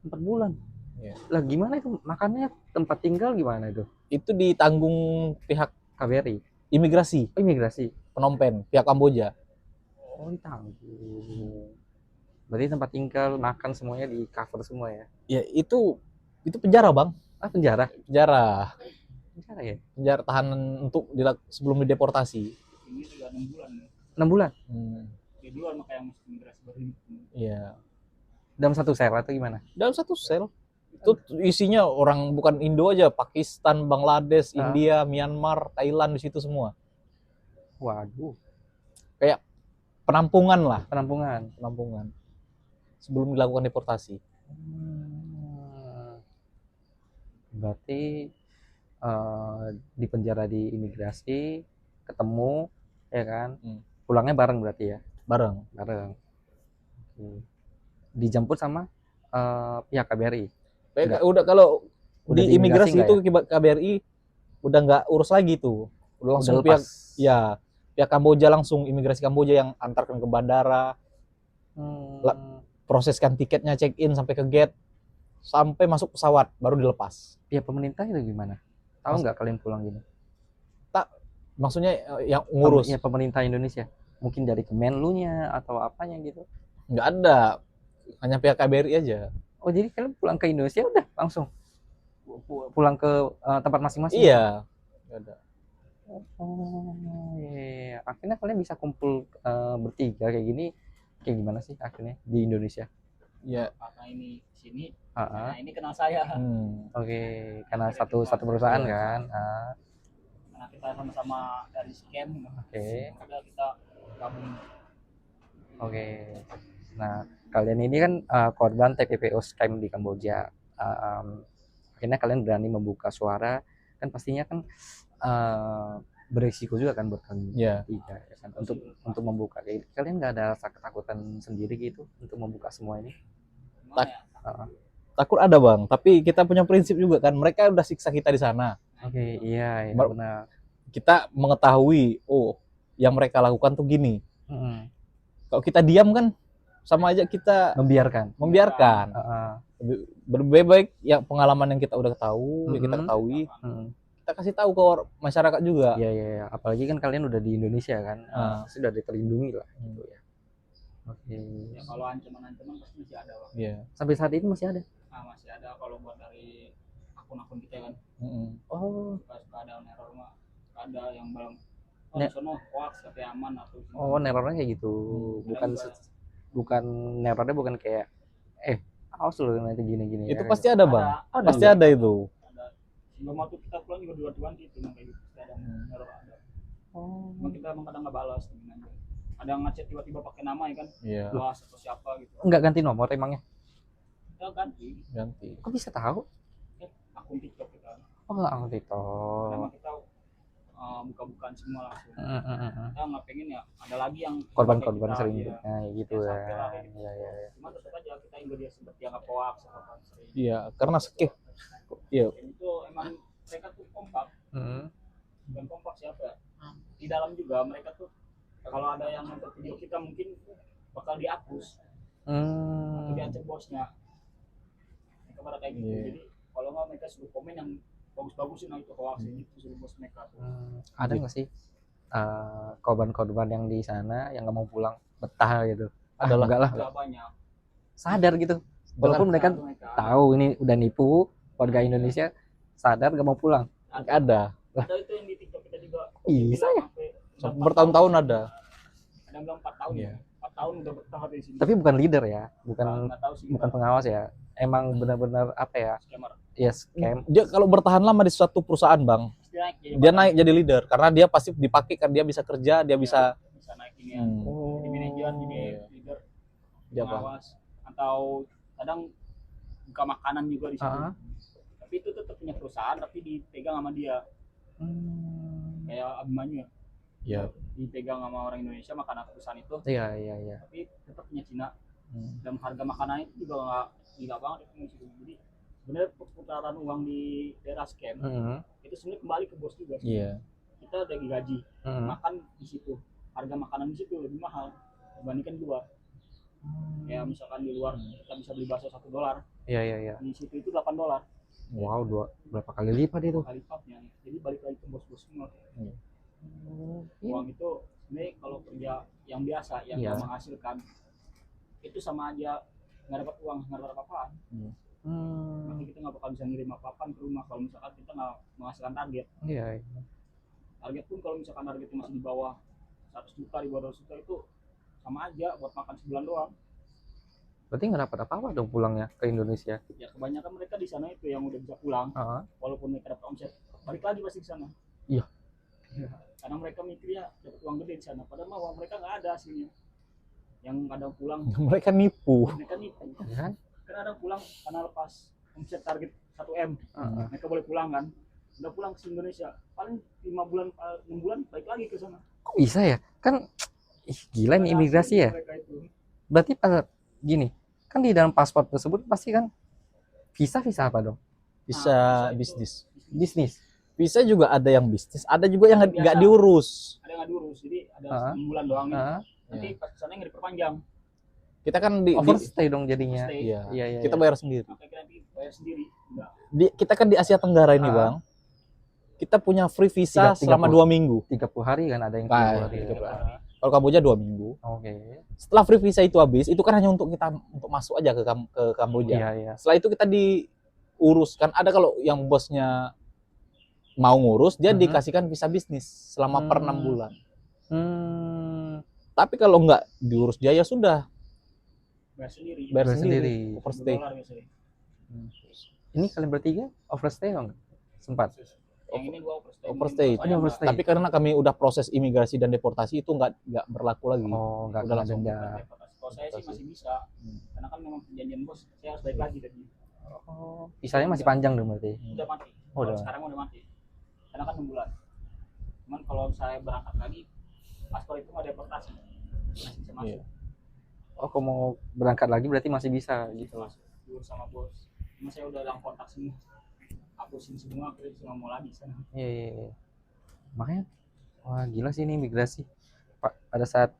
S1: 4 bulan.
S2: Ya.
S1: Lah gimana itu? Makannya, tempat tinggal gimana itu?
S2: Itu ditanggung pihak
S1: KBRI.
S2: imigrasi.
S1: Oh, imigrasi.
S2: Phnom Penh, pihak Kamboja.
S1: Oh, ditanggung. Berarti tempat tinggal, makan semuanya di cover semua ya?
S2: Ya, itu penjara, Bang.
S1: Ah, penjara?
S2: Penjara
S1: ya?
S2: Penjara tahanan untuk sebelum dideportasi.
S3: Ini juga 6 bulan.
S1: 6 bulan?
S3: Ya dulu sama kayak masuk imigrasi baru ini.
S2: Iya.
S1: Dalam satu sel atau gimana?
S2: Dalam satu sel. Itu isinya orang bukan Indo aja, Pakistan, Bangladesh, India, Myanmar, Thailand, di situ semua.
S1: Waduh.
S2: Kayak penampungan lah.
S1: Penampungan.
S2: Sebelum dilakukan deportasi.
S1: Berarti di penjara di imigrasi ketemu, ya kan? Pulangnya bareng berarti ya?
S2: Bareng.
S1: Oke. Dijemput sama pihak KBRI?
S2: Udah kalau
S1: Udah
S2: di imigrasi itu
S1: ya?
S2: KBRI udah nggak urus lagi tuh. Udah langsung pihak Kamboja, langsung imigrasi Kamboja yang antarkan ke bandara. Proseskan tiketnya, check in sampai ke gate, sampai masuk pesawat baru dilepas.
S1: Pihak pemerintah itu gimana? Tahu nggak kalian pulang gini?
S2: Tak, maksudnya yang ngurus.
S1: Ya, pemerintah Indonesia. Mungkin dari Kemenlu-nya atau apanya gitu?
S2: Nggak ada, hanya pihak KBRI aja.
S1: Oh, jadi kalian pulang ke Indonesia udah langsung pulang ke tempat masing-masing?
S2: Iya. Nggak ada.
S1: Oh, iya. Akhirnya kalian bisa kumpul bertiga kayak gini, kayak gimana sih akhirnya di Indonesia?
S2: Ya,
S3: Karena ini sini,
S1: Heeh.
S3: nah ini kenal saya.
S1: Oke, karena satu perusahaan kan.
S3: Karena kita sama-sama dari scam.
S1: Oke.
S3: Udah kita gabung.
S1: Oke. Nah, kalian ini kan korban TPPO scam di Kamboja. Akhirnya kalian berani membuka suara, kan pastinya kan beresiko juga kan buat kalian tiga, ya kan? Untuk membuka kayak gitu. Kalian nggak ada rasa ketakutan sendiri gitu untuk membuka semua ini?
S2: Takut ada, Bang, tapi kita punya prinsip juga kan, mereka udah siksa kita di sana.
S1: Oke, iya benar.
S2: Kita mengetahui, yang mereka lakukan tuh gini. Kalau kita diam kan sama aja kita membiarkan. Lebih baik yang pengalaman yang kita udah tahu, yang kita ketahui, kita kasih tahu ke masyarakat juga.
S1: Iya. Apalagi kan kalian udah di Indonesia kan, sudah terlindungi lah gitu ya. Oke.
S3: Ya, kalau ancaman-ancaman pasti masih ada, Bang.
S2: Iya.
S1: Sampai saat ini masih ada?
S3: Masih ada kalau buat dari akun-akun kita kan.
S1: Oh.
S3: Pas ada neror mah ada yang bilang sono hoax tapi aman atau
S1: nerornya kayak gitu. Bukan nerornya bukan kayak Awas lu nanti gini-gini.
S2: Itu
S1: ya kan?
S2: pasti ada bang,
S3: Ada
S2: pasti
S3: juga.
S2: ada itu.
S3: Ada. Sebelum waktu kita pulang juga dua-duaan gitu, memang kayak gitu. Pasti ada yang neror ada. Cuma kita emang kadang nggak balas, gini aja. Ada yang ngechat tiba-tiba pakai nama ya kan,
S2: Iya,
S3: Luas atau siapa gitu.
S1: Enggak ganti nomor emangnya?
S3: Kita ganti
S2: ganti.
S1: Kok bisa tahu?
S3: akun TikTok kita.
S1: Oh, enggak ngerti toh.
S3: Memang kita buka-bukaan semua langsung. Kita nggak pengen ya ada lagi yang
S1: Korban-korban
S3: kita,
S1: sering
S3: ya.
S1: nah, gitu
S3: Ya,
S1: ya.
S3: sampai lah kayak gitu.
S1: Iya, iya, iya.
S3: Cuma tetap aja kita juga dia sempat dianggap hoax atau apa sering.
S2: Iya, karena skip. Iya,
S3: Dan itu emang mereka tuh kompak.
S1: Mm.
S3: Dan kompak siapa ya? Di dalam juga mereka tuh kalau ada yang nonton video kita mungkin bakal dihapus atau diancam bosnya. Mereka pada kayak gitu.
S2: Iya.
S3: Jadi kalau nggak mereka suruh komen yang bagus-bagusin lah itu hoax itu suruh bos mereka tuh.
S1: Ada nggak sih korban-korban yang di sana yang nggak mau pulang betah gitu?
S2: Adalah.
S1: Enggak lah,
S3: Nggak banyak.
S1: sadar gitu. Walaupun mereka
S3: Nah, mereka
S1: tahu ini udah nipu warga Indonesia, sadar nggak mau pulang.
S2: ada.
S3: ada itu yang di TikTok kita juga.
S1: Bisa ya?
S3: Sampai
S2: Bertahun-tahun ada.
S3: Ada yang bilang 4 tahun
S2: Iya.
S3: ya. 4 tahun udah betah di sini.
S1: Tapi bukan leader ya, bukan
S3: nggak tahu sih.
S1: bukan pengawas ya. Emang benar-benar apa ya?
S3: Scammer.
S1: Ya scam.
S2: Dia kalau bertahan lama di suatu perusahaan bang,
S3: Pasti naik jadi
S2: dia naik jadi leader karena dia pasti dipakai kan, dia bisa kerja, dia bisa.
S3: bisa naik ini ya.
S1: Oh.
S3: Jadi manajer, jadi leader,
S2: Dia apa?
S3: pengawas atau kadang buka makanan juga di situ.
S1: Ah.
S3: Tapi itu tetap punya perusahaan tapi dipegang sama dia. Kayak Abimanyu ya.
S2: Iya.
S3: Dipegang sama orang Indonesia makanan perusahaan itu,
S1: Iya, iya, iya.
S3: tapi tetap punya Cina. Dan harga makanan itu juga nggak gila banget itu di situ. Jadi sebenarnya perputaran uang di daerah scam itu sebenarnya kembali ke bos juga.
S2: Iya.
S3: Kita udah digaji makan di situ, harga makanan di situ lebih mahal dibandingkan di luar. Ya misalkan di luar kita bisa beli bakso $1,
S1: Iya, iya, iya.
S3: di situ itu $8
S1: Wow, berapa kali lipat itu?
S3: kali lipatnya. Jadi balik lagi ke bos-bos semua.
S2: Iya.
S3: Uang itu sebenarnya kalau kerja yang biasa yang
S1: Iya.
S3: nggak menghasilkan itu sama aja nggak dapat uang, nggak dapat apa-apaan. Nanti kita nggak bakal bisa ngirim apa-apaan ke rumah kalau misalkan kita nggak menghasilkan target.
S1: Iya, iya.
S3: Target pun kalau misalkan targetnya masih di bawah 100 juta, di bawah 200 juta itu sama aja buat makan sebulan doang.
S1: Berarti nggak dapat apa-apa dong pulangnya ke Indonesia.
S3: Ya kebanyakan mereka di sana itu yang udah bisa pulang,
S1: Heeh.
S3: walaupun mereka dapat omset, balik lagi pasti ke sana.
S1: Iya.
S3: Karena mereka mikirnya dapat uang gede di sana, padahal mah uang mereka nggak ada hasilnya. Yang kadang pulang
S2: Mereka nipu.
S3: mereka nipu.
S1: Ya kan?
S3: Karena ada pulang karena lepas omset target 1M,
S1: Heeh.
S3: mereka boleh pulang kan. Udah pulang ke Indonesia, paling 5 bulan, 6 bulan balik lagi ke sana.
S1: Kok bisa ya? Kan gila nih imigrasi ya.
S3: Mereka itu.
S1: Berarti gini, kan di dalam paspor tersebut pasti kan visa apa dong?
S2: Bisa
S3: Nah, itu
S2: bisnis.
S1: Bisnis.
S2: Bisa juga ada yang bisnis, ada juga yang
S3: Biasa.
S2: nggak diurus.
S3: Ada yang nggak diurus, jadi ada
S1: Ah.
S3: 6 bulan doang nih.
S1: Heeh.
S3: Nanti pas kesana nggak diperpanjang.
S2: Kita kan
S1: Overstay dong jadinya.
S3: Overstay.
S2: iya,
S1: Iya, iya.
S2: kita
S1: iya.
S2: bayar sendiri.
S3: Makanya kita nanti bayar sendiri. Enggak.
S2: Kita kan di Asia Tenggara ini
S1: Ah.
S2: bang, kita punya free visa
S1: 30
S2: selama 2 minggu.
S1: 30 hari kan ada yang
S2: Nah,
S1: 30 hari.
S2: 30 hari. Kalau Kamboja 2 minggu.
S1: Oke.
S2: Setelah free visa itu habis, itu kan hanya untuk kita untuk masuk aja ke Kamboja.
S1: Iya, iya.
S2: Setelah itu kita diuruskan. Ada kalau yang bosnya mau ngurus, dia
S1: Mhm.
S2: dikasihkan visa bisnis selama per 6 bulan. Tapi kalau nggak diurus dia ya sudah
S3: Bayar sendiri.
S2: bayar
S1: Bayar
S2: sendiri.
S1: sendiri.
S2: Overstay.
S3: $2 biasanya.
S1: Ini kalian bertiga overstay enggak? Sempat.
S3: Yang ini gua overstay.
S2: Overstay.
S3: Mungkin
S1: Oh, ini
S3: banyak,
S1: overstay.
S2: Tapi karena kami udah proses imigrasi dan deportasi itu nggak berlaku lagi.
S1: Oh, enggak
S2: Udah
S1: kena
S2: langsung
S1: denda.
S3: Mbak. Kalau saya sih masih bisa. Karena kan memang perjanjian bos, saya harus balik lagi tadi.
S1: Oh, visanya masih panjang dong berarti.
S3: Udah mati.
S1: Oh,
S3: Kalau
S1: udah.
S3: sekarang udah mati. Karena kan 6 bulan. Cuman kalau saya berangkat lagi, paspor itu nggak deportasi. Masih bisa masuk.
S2: Iya.
S1: Oh, kalau mau berangkat lagi berarti masih bisa
S3: Bisa
S1: gitu.
S3: masuk dulu sama bos. Cuma saya udah lang kontak semua. Hapusin semua, akhirnya cuma mau lagi sana.
S1: Iya, iya, iya. Makanya wah gila sih ini imigrasi. Pak, pada saat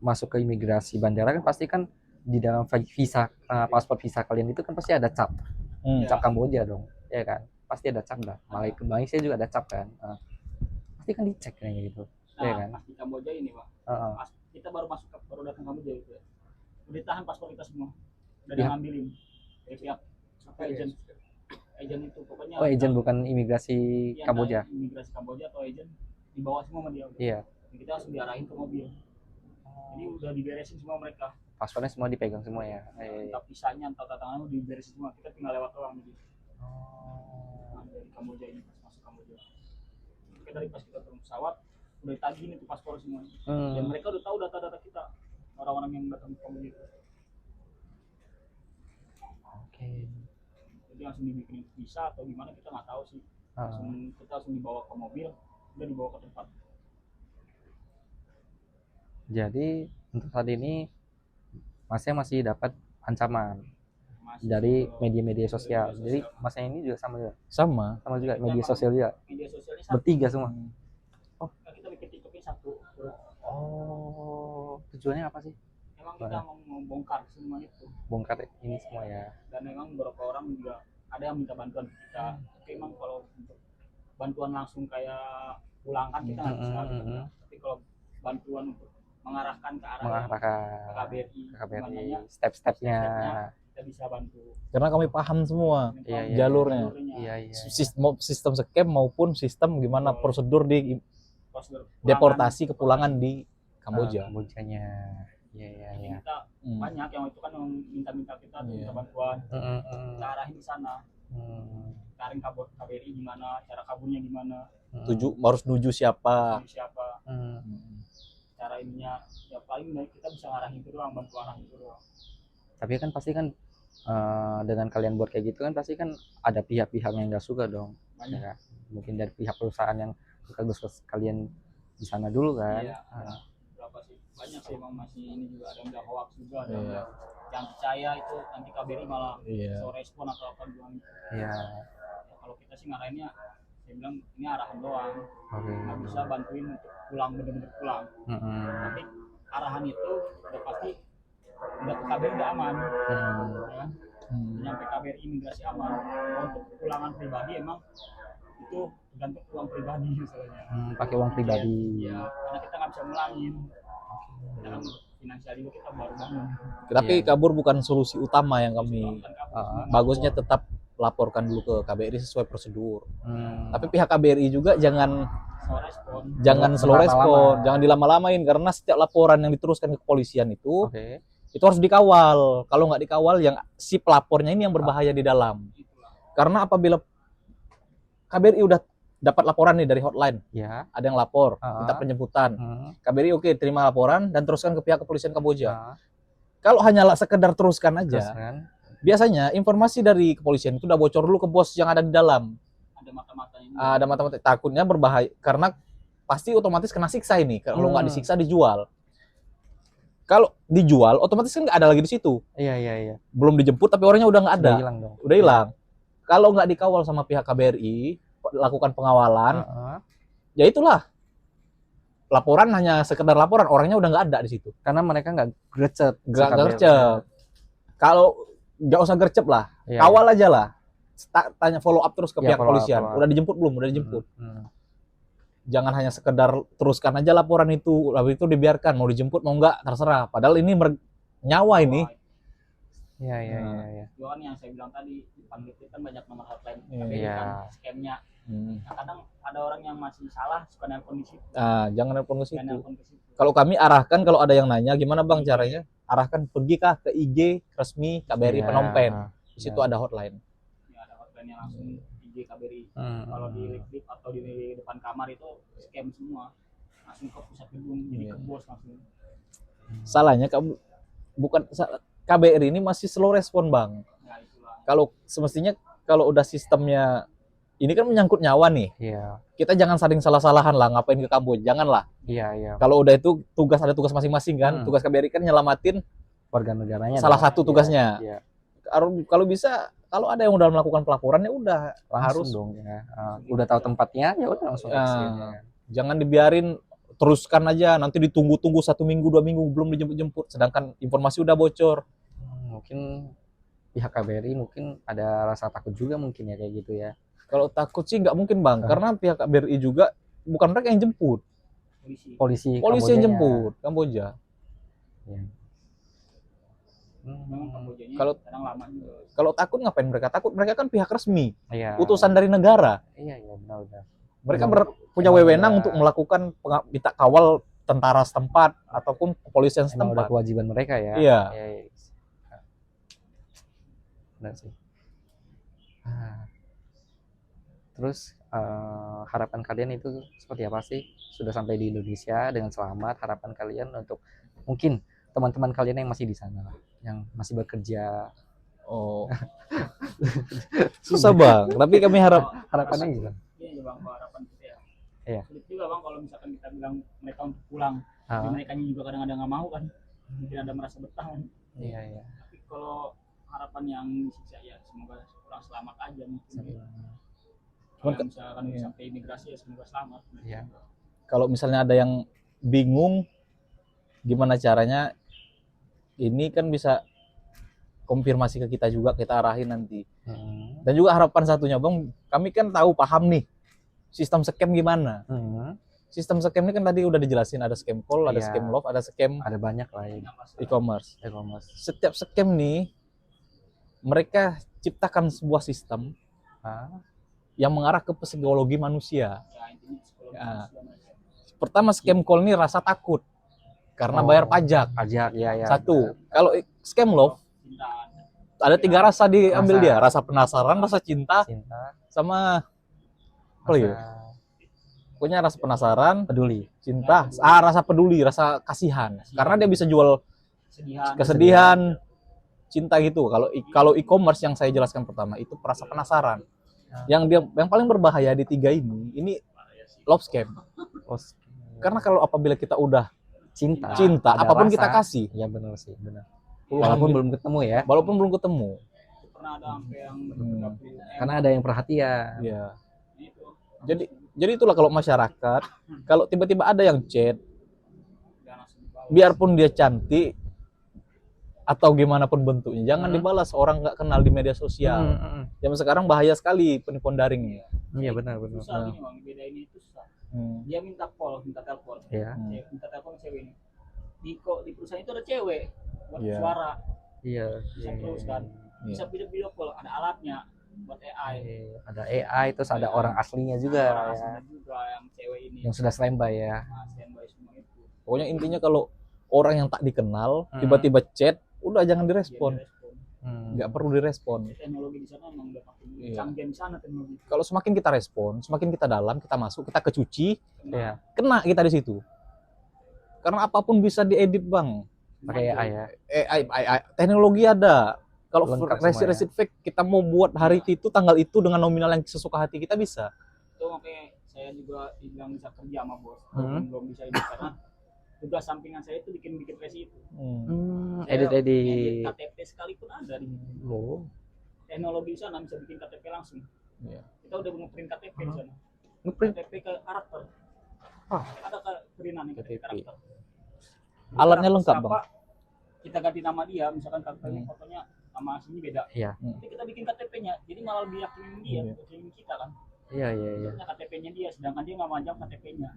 S1: masuk ke imigrasi bandara kan pasti kan di dalam visa paspor visa kalian itu kan pasti ada cap. Cap Kamboja dong. Ya kan? Pasti ada cap dah. Malaysia juga ada cap kan. Pasti kan dicek kayak gitu.
S3: Nah,
S1: Iya kan?
S3: pas di Kamboja ini, Pak.
S1: Heeh.
S3: Kita baru baru datang Kamboja gitu ya. Udah ditahan paspor kita semua. Udah
S1: Iya.
S3: diambilin dari pihak apa agen itu pokoknya.
S1: Oh, agent bukan imigrasi
S3: yang
S1: Kamboja.
S3: dari imigrasi Kamboja atau agen dibawa semua sama dia.
S1: Iya.
S3: Dan kita langsung diarahin ke mobil. Jadi udah diberesin semua mereka.
S1: paspornya semua dipegang semua ya.
S3: Entah visanya, entah tantangannya diberesin semua. Kita tinggal lewat doang gitu.
S1: Oh.
S3: Nah, dari Kamboja ini pas masuk Kamboja. Oke, dari pas kita turun pesawat udah ditagih nih tuh paspor semua. Dan mereka udah tahu data-data kita, orang-orang yang datang ke Kamboja itu.
S1: Oke.
S3: Jadi langsung dibikin visa atau gimana kita nggak tahu sih. Kita langsung dibawa ke mobil, udah dibawa ke tempat.
S1: Jadi untuk saat ini masnya masih dapat ancaman
S3: Masih
S1: dari
S3: ke
S1: media-media sosial.
S3: media
S1: Jadi masnya ini juga sama
S2: Sama.
S1: juga
S3: Kita
S1: media
S3: emang
S1: sosial juga.
S3: media sosialnya satu.
S1: Bertiga semua.
S3: Nah, kita bikin TikToknya satu.
S1: Oh, tujuannya apa sih?
S3: Emang kita mau membongkar semua itu.
S1: Bongkar ini semua ya.
S3: Dan memang beberapa orang juga ada yang minta bantuan ke kita. Oke, emang kalau untuk bantuan langsung kayak pulang kan kita nggak bisa. Tapi kalau bantuan untuk mengarahkan ke arah
S1: Mengarahkan
S3: KBRI,
S1: KBRI step-stepnya.
S3: kita bisa bantu.
S2: Karena kami paham semua
S1: Iya, iya.
S2: jalurnya.
S1: Iya, iya.
S2: Sistem scam maupun sistem gimana prosedur di
S3: Prosedur pulangan,
S2: deportasi kepulangan di Kamboja.
S1: Kambojanya. Iya, iya,
S3: Jadi
S1: iya.
S3: kita banyak yang itu kan yang minta-minta kita tuh minta
S2: Iya.
S3: bantuan. Kita arahin di sana. Kita arahin KBRI gimana, cara kaburnya gimana,
S2: Harus nuju siapa.
S3: siapa. Cara ininya ya paling baik kita bisa ngarahin itu doang, bantu arahin itu doang.
S1: Tapi kan pasti kan dengan kalian buat kayak gitu kan pasti kan ada pihak-pihak yang nggak suka dong.
S3: Banyak.
S1: Ya, mungkin dari pihak perusahaan yang suka kalian di sana dulu kan.
S3: Iya. Berapa sih? Banyak sih emang masih ini juga ada yang udah hoax juga, ada yang
S2: Iya.
S3: udah yang percaya itu nanti KBRI malah
S2: Iya.
S3: so respon atau apa bilang.
S1: Iya.
S3: Ya, kalau kita sih ngarahinnya saya bilang ini arahan doang,
S1: Oke.
S3: nggak bisa bantuin untuk pulang bener-bener pulang. Tapi arahan itu udah pasti udah ke KBRI udah aman, ya kan? Nyampe KBRI imigrasi aman. Kalau untuk pulangan pribadi emang itu tergantung uang pribadi misalnya.
S1: Pakai uang pribadi.
S3: Iya, karena kita nggak bisa ngulangin. Dalam finansial juga kita baru bangun.
S2: Tapi
S1: Iya.
S2: kabur bukan solusi utama yang kami.
S3: Bukan kabur,
S2: Bagusnya tetap laporkan dulu ke KBRI sesuai prosedur.
S1: Hmm.
S2: Tapi pihak KBRI juga jangan
S3: so respon.
S2: slow
S1: Lama-lama.
S2: respon, jangan dilama-lamain karena setiap laporan yang diteruskan ke kepolisian itu
S1: Oke.
S2: itu harus dikawal. Kalau nggak dikawal, yang si pelapornya ini yang berbahaya di dalam.
S3: Itulah.
S2: Karena apabila KBRI udah dapat laporan nih dari hotline,
S1: Ya.
S2: ada yang lapor,
S1: Ah.
S2: minta penjemputan.
S1: Hmm.
S2: KBRI oke, terima laporan dan teruskan ke pihak kepolisian Kamboja.
S1: Ya.
S2: Kalau hanya sekedar teruskan
S1: Terus
S2: aja,
S1: kan.
S2: biasanya informasi dari kepolisian itu udah bocor dulu ke bos yang ada di dalam.
S3: Ada mata-mata ini.
S2: Ada mata-mata, takutnya berbahaya karena pasti otomatis kena siksa ini. Kalau nggak disiksa dijual. Kalau dijual, otomatis kan nggak ada lagi di situ.
S1: Iya, iya, iya.
S2: Belum dijemput tapi orangnya udah nggak ada.
S1: Udah hilang dong.
S2: Udah hilang. Kalau nggak dikawal sama pihak KBRI, lakukan pengawalan,
S1: Heeh.
S2: ya itulah. Laporan hanya sekedar laporan, orangnya udah nggak ada di situ.
S1: Karena mereka nggak gercep.
S2: Nggak gercep. Kalau nggak usah gercep lah,
S1: Iya,
S2: kawal aja lah. Tanya follow up terus ke
S1: Iya,
S2: pihak
S1: follow up,
S2: kepolisian.
S1: follow up.
S2: Udah dijemput belum? Udah dijemput.
S1: Hmm.
S2: Jangan hanya sekedar teruskan aja laporan itu, lalu itu dibiarkan, mau dijemput mau nggak terserah. Padahal ini nyawa ini.
S1: Iya, iya, iya, iya.
S3: Itu kan yang saya bilang tadi, di Panglitip kan banyak nomor hotline.
S2: Iya.
S3: Tapi ini kan scamnya.
S2: Hmm.
S3: Nah, kadang ada orang yang masih salah, suka nelpon di situ.
S2: Jangan nelpon ke
S3: Suka
S2: situ.
S3: nelpon ke situ.
S2: Kalau kami arahkan, kalau ada yang nanya gimana bang caranya, arahkan pergi kah ke IG resmi KBRI
S1: Iya.
S2: Phnom Penh. Di situ ada hotline.
S3: Ya, ada hotline yang langsung IG KBRI.
S1: Hmm.
S3: Kalau di lift atau di depan kamar itu scam semua. Langsung ke pusat gedung, jadi
S2: Iya.
S3: ke bos langsung.
S2: Salahnya kamu bukan KBRI ini masih slow respon bang.
S3: Ya itulah.
S2: Kalau semestinya kalau udah sistemnya ini kan menyangkut nyawa nih.
S1: Iya.
S2: Kita jangan saling salah-salahan lah ngapain ke Kamboja. Janganlah.
S1: Iya, iya.
S2: Kalau udah itu ada tugas masing-masing kan. Tugas KBRI kan nyelamatin
S1: Warga negaranya.
S2: salah
S1: dong.
S2: satu tugasnya.
S1: Iya.
S2: Kalau bisa kalau ada yang udah melakukan pelaporan ya udah
S1: Langsung
S2: harus
S1: dong ya. Udah tahu tempatnya ya udah langsung vaksin, ya.
S2: jangan dibiarin teruskan aja nanti ditunggu-tunggu 1 minggu 2 minggu belum dijemput-jemput sedangkan informasi udah bocor.
S1: Mungkin pihak KBRI mungkin ada rasa takut juga mungkin ya kayak gitu ya.
S2: Kalau takut sih nggak mungkin bang karena pihak KBRI juga bukan mereka yang jemput,
S3: Polisi.
S2: polisi yang
S1: Kambojanya.
S2: jemput Kamboja.
S3: Memang Kambojanya
S2: Kalau-
S3: kadang lama juga.
S2: Kalau takut ngapain mereka takut, mereka kan pihak resmi,
S1: Iya.
S2: utusan dari negara.
S1: Iya, iya benar.
S2: Mereka
S1: Benar.
S2: punya
S1: Emang
S2: wewenang
S1: udah-
S2: untuk melakukan minta kawal tentara setempat ataupun kepolisian
S1: Emang udah
S2: setempat.
S1: kewajiban mereka ya.
S2: Iya.
S1: Iya, iya. Benar sih. Ah, terus harapan kalian itu seperti apa sih? Sudah sampai di Indonesia dengan selamat, harapan kalian untuk mungkin teman-teman kalian yang masih di sana, yang masih bekerja,
S2: Oh. Susah Bang, tapi kami harap
S1: harapannya gimana?
S3: Ini aja bang, harapan kita ya.
S1: Iya.
S3: Sulit juga bang kalau misalkan kita bilang mereka untuk pulang.
S1: Ah,
S3: Mereka juga kadang-kadang nggak mau kan. Mungkin ada merasa betah kan.
S1: iya, iya.
S3: Tapi kalau harapan yang sisa ya semoga pulang selamat aja mungkin.
S2: Cuman
S3: Kalau misalkan
S2: iya.
S3: sampai imigrasi ya semoga selamat.
S1: Iya.
S2: kalau misalnya ada yang bingung gimana caranya, ini kan bisa konfirmasi ke kita juga, kita arahin nanti.
S1: Hmm.
S2: Dan juga harapan satunya Bang, kami kan tahu paham nih sistem scam gimana.
S1: Hmm.
S2: Sistem scam ini kan tadi udah dijelasin, ada scam call, ada
S1: Iya.
S2: scam love, ada scam
S1: Ada banyak lah ya,
S2: e-commerce.
S1: e-commerce.
S2: Setiap scam nih mereka ciptakan sebuah sistem
S1: Ah,
S2: yang mengarah ke psikologi manusia.
S3: Ya intinya psikologi
S2: Ya.
S3: manusia.
S2: Pertama scam call nih rasa takut karena
S1: Oh.
S2: bayar pajak.
S1: pajak ya, ya.
S2: Satu. Kalau scam love
S3: Cinta.
S2: ada 3 rasa diambil
S1: Rasa.
S2: dia, rasa penasaran, rasa cinta,
S1: Cinta,
S2: sama apa ya?
S1: rasa
S2: Pokoknya rasa penasaran,
S1: peduli.
S2: cinta, rasa peduli, rasa kasihan. Karena dia bisa jual
S3: Kesedihan.
S2: kesedihan, cinta gitu. Kalau e-commerce yang saya jelaskan pertama itu rasa penasaran. Yang paling berbahaya di 3 ini love scam.
S1: Oh,
S2: Karena kalau apabila kita udah
S1: cinta,
S2: cinta,
S1: ada
S2: apapun
S1: rasa.
S2: kita kasih,
S1: Iya benar sih, benar.
S2: puluhan
S1: Walaupun
S2: juta-
S1: belum ketemu ya,
S2: walaupun belum ketemu.
S3: Pernah ada sampai yang
S2: Hmm.
S3: 30 M.
S1: karena ada yang perhatian.
S2: Iya.
S3: Itu.
S2: Jadi itulah kalau masyarakat, kalau tiba-tiba ada yang chat,
S3: Dan langsung dibawa.
S2: biarpun dia cantik atau gimana pun bentuknya, jangan
S1: Hmm.
S2: dibalas, orang nggak kenal di media sosial. Zaman sekarang bahaya sekali penipuan daring.
S1: Iya benar, benar.
S3: Susah gini bang, beda ini itu susah.
S2: Hmm.
S3: Dia minta call, minta telepon.
S1: Iya,
S3: Minta telepon cewek ini. Di perusahaan itu ada cewek buat
S2: Iya.
S3: suara,
S1: iya.
S3: bisa terus kan. Bisa video call, ada alatnya buat AI.
S1: Iya. Ada AI, terus ada orang aslinya juga
S3: Orang
S1: ya,
S3: aslinya juga yang cewek ini.
S1: yang sudah standby ya.
S3: Nah, standby semua itu.
S2: Pokoknya intinya kalau orang yang tak dikenal
S1: Hmm.
S2: tiba-tiba chat, udah jangan
S3: Dia
S2: direspon,
S3: direspon.
S2: nggak perlu direspon.
S3: Teknologi di sana emang udah makin
S2: Iya.
S3: canggih di sana teknologi.
S2: Kalau semakin kita respon, semakin kita dalam, kita masuk, kita kecuci,
S1: Iya,
S2: kena kita di situ. Karena apapun bisa diedit Bang.
S1: pakai AI ya.
S2: AI, teknologi ada. Kalau
S1: Lengkap semua ya.
S2: receipt fake kita mau buat hari itu tanggal itu dengan nominal yang sesuka hati kita bisa.
S3: Itu makanya saya juga dibilang bisa kerja sama bos.
S1: Hmm.
S3: Belum bisa ini karena tugas sampingan saya itu bikin resi itu. Saya
S1: Edit-edit.
S3: KTP sekalipun ada di
S1: Loh,
S3: teknologi di sana bisa bikin KTP langsung.
S2: Iya.
S3: Kita udah ngeprint KTP di sana.
S1: ngeprint.
S3: KTP ke karakter.
S1: Ah.
S3: Ada printan KTP
S2: KTP.
S3: karakter.
S2: Alatnya lengkap
S3: Siapa,
S2: Bang.
S3: kita ganti nama dia, misalkan KTP fotonya nama aslinya beda.
S1: Iya.
S3: Tapi kita bikin KTP-nya, jadi malah lebih yakinin dia,
S2: Iya.
S3: yakinin kita kan.
S1: Iya, iya, iya.
S3: Maksudnya KTP-nya dia, sedangkan dia nggak manjang KTP-nya.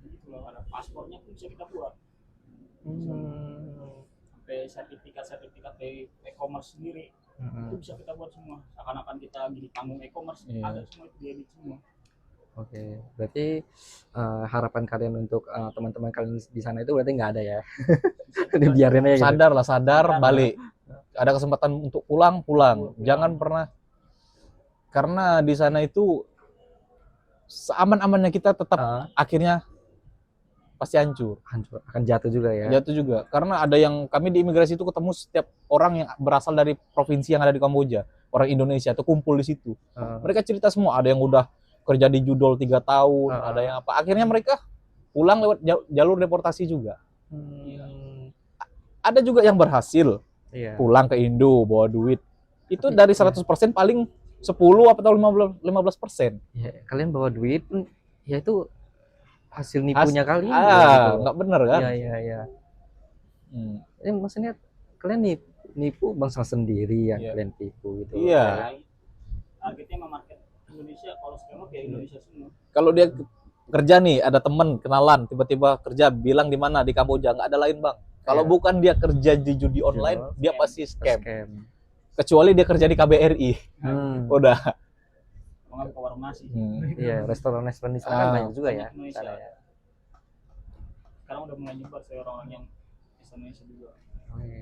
S3: Jadi kalau ada paspornya pun bisa kita buat. Sampai sertifikat e-commerce sendiri itu bisa kita buat semua. Seakan-akan kita jadi panggung e-commerce,
S2: Iya.
S3: ada semua itu diedit semua.
S1: Oke, berarti harapan kalian untuk teman-teman kalian di sana itu berarti nggak ada ya? Dibiarin aja gitu.
S2: Sadar,
S3: Sadar.
S2: balik. Ada kesempatan untuk pulang. Jangan pernah, karena di sana itu seaman-amannya kita tetap akhirnya pasti hancur.
S1: Hancur, akan jatuh juga ya.
S2: Jatuh juga. Karena ada yang kami di imigrasi itu ketemu setiap orang yang berasal dari provinsi yang ada di Kamboja, orang Indonesia itu kumpul di situ. Mereka cerita semua, ada yang udah kerja di judol 3 tahun, ada yang apa. Akhirnya mereka pulang lewat jalur deportasi juga. Ada juga yang berhasil
S1: Iya.
S2: pulang ke Indo bawa duit. Itu dari 100% paling 10 atau 15%.
S1: Ya, kalian bawa duit pun ya itu hasil nipunya kalian.
S2: Nggak bener kan?
S1: Iya, iya, iya.
S2: Hmm.
S1: Ini maksudnya kalian nipu bangsa sendiri yang
S2: Iya.
S1: kalian tipu gitu.
S2: Iya.
S3: Targetnya memang market Indonesia, kalau skema ya Indonesia semua.
S2: Kalau dia kerja nih, ada temen kenalan, tiba-tiba kerja bilang di mana di Kamboja, nggak ada lain Bang. Kalau
S1: Iya.
S2: bukan dia kerja di judi online, dia
S3: Scam.
S2: pasti scam.
S1: Scam.
S2: Kecuali dia kerja di KBRI, udah.
S3: Mau nggak ke warung nasi.
S1: Iya, restoran di sana kan
S2: Ah.
S1: banyak juga ya.
S3: Indonesia.
S1: Sana ya.
S3: sekarang udah mulai nyebar saya orang-orang yang Indonesia juga.
S1: Oke.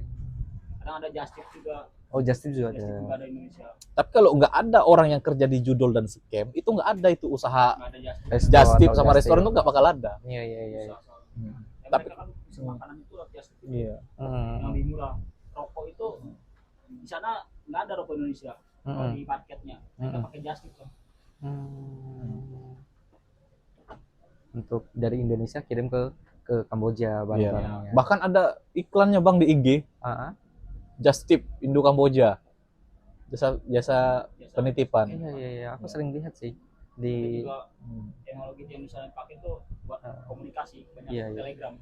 S3: Kadang ada Justip juga,
S1: Oh, Justin juga
S3: Justip juga
S1: ada.
S3: ada Indonesia.
S2: Tapi kalau nggak ada orang yang kerja di judol dan scam, itu nggak ada itu usaha
S3: Nggak ada Justip.
S1: Resto
S2: just tip
S1: atau
S2: sama
S1: just
S2: restoran
S1: tip.
S2: tuh nggak bakal ada.
S1: Iya, iya, iya.
S3: Susah soalnya. Ya,
S2: Tapi
S3: mereka kan bisa makanan itu lewat Justip.
S2: iya.
S1: Hmm.
S3: Yang lebih murah. Rokok itu di sana nggak ada rokok Indonesia. Kalau
S1: Hmm.
S3: di marketnya mereka
S1: Hmm.
S3: pakai Justip kan.
S1: Hmm. Untuk dari Indonesia kirim ke Kamboja
S2: Iya.
S1: barang-barangnya.
S2: Bahkan ada iklannya Bang di IG,
S1: Ah,
S2: Just Tip Indo Kamboja. Jasa penitipan.
S1: iya, iya, iya. Aku sering lihat sih
S3: Itu
S1: di.
S3: juga teknologi yang misalnya pakai tuh buat komunikasi banyak
S1: Iya, iya.
S3: Telegram.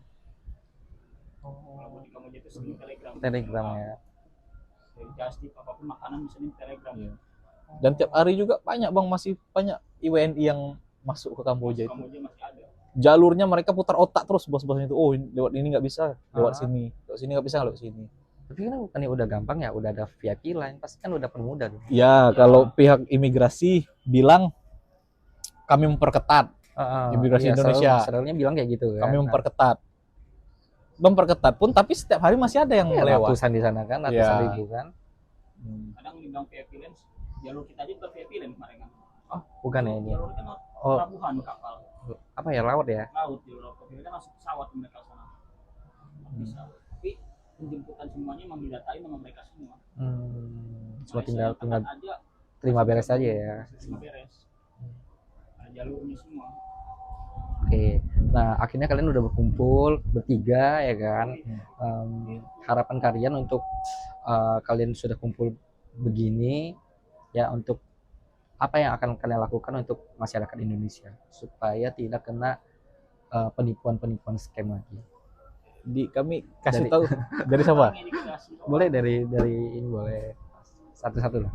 S3: Kalau di Kamboja itu sering Telegram.
S1: Telegram ya.
S3: Dari Justip apapun makanan bisa di Telegram.
S2: Iya. Dan tiap hari juga banyak Bang, masih banyak IWNI yang masuk ke Kamboja itu.
S3: Kamboja masih ada.
S2: Jalurnya mereka putar otak terus bos-bosnya itu. Oh, lewat ini nggak bisa, lewat
S1: Ah.
S2: sini. Lewat sini nggak bisa, lewat sini.
S1: Tapi kan bukannya udah gampang ya, udah ada VIP line, pasti kan udah permudah dong.
S2: Ya, kalau pihak imigrasi bilang kami memperketat, Imigrasi Indonesia.
S1: Selalunya bilang kayak gitu kan.
S2: kami memperketat pun, tapi setiap hari masih ada yang
S1: Ya,
S2: lewat.
S1: ratusan di sana kan, ratusan
S2: Iya.
S1: ribu kan.
S3: Kadang dibilang VIP lane, jalur kita aja bukan VIP lane kemarin kan.
S1: Oh, bukan ya ini.
S3: Jalur kan
S1: Oh,
S3: pelabuhan kapal
S1: apa ya, laut ya?
S3: laut, jalur VIP kan langsung pesawat mereka sana. Bisa. Tapi penjemputan semuanya memang didatain sama mereka semua.
S1: Cuma
S3: Malaysia
S1: tinggal
S3: yang
S1: tinggal
S3: ketat aja
S1: terima beres aja ya.
S3: terima beres. Ada jalurnya semua.
S1: Oke. Nah, akhirnya kalian udah berkumpul bertiga ya kan. Harapan kalian untuk kalian sudah kumpul begini ya, untuk apa yang akan kalian lakukan untuk masyarakat Indonesia supaya tidak kena penipuan-penipuan scam lagi.
S2: Kami kasih
S1: Dari-
S2: tahu dari siapa?
S3: Orang yang dikasih
S1: Boleh dari ini, boleh satu-satu lah.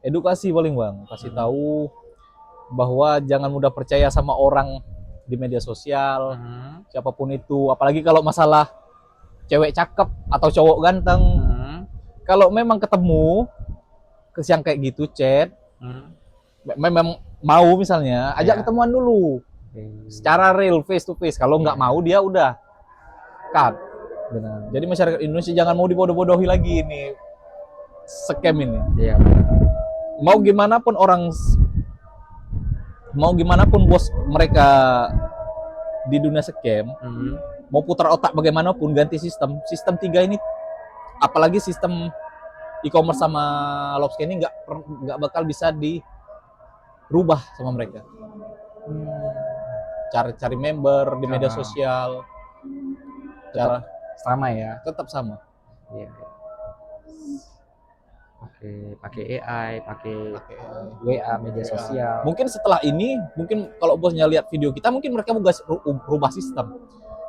S2: Edukasi paling Bang, kasih tahu bahwa jangan mudah percaya sama orang di media sosial, siapapun itu, apalagi kalau masalah cewek cakep atau cowok ganteng. Kalau memang ketemu yang kayak gitu chat, memang mau misalnya, ajak
S1: Ya.
S2: ketemuan dulu secara real, face to face. Kalau nggak mau dia udah cut.
S1: Benar.
S2: Jadi masyarakat Indonesia jangan mau dibodoh-bodohi lagi ini scam ini.
S1: Iya.
S2: Mau gimana pun mau gimana pun bos mereka di dunia scam, mau putar otak bagaimanapun, ganti sistem 3 ini, apalagi sistem e-commerce sama Lobster ini nggak bakal bisa dirubah sama mereka. Cari member di media sosial, cara
S1: Sama ya.
S2: tetap sama.
S1: Iya. Pakai AI, pakai WA, media sosial.
S2: Mungkin setelah ini, mungkin kalau bosnya lihat video kita, mungkin mereka mau rubah sistem.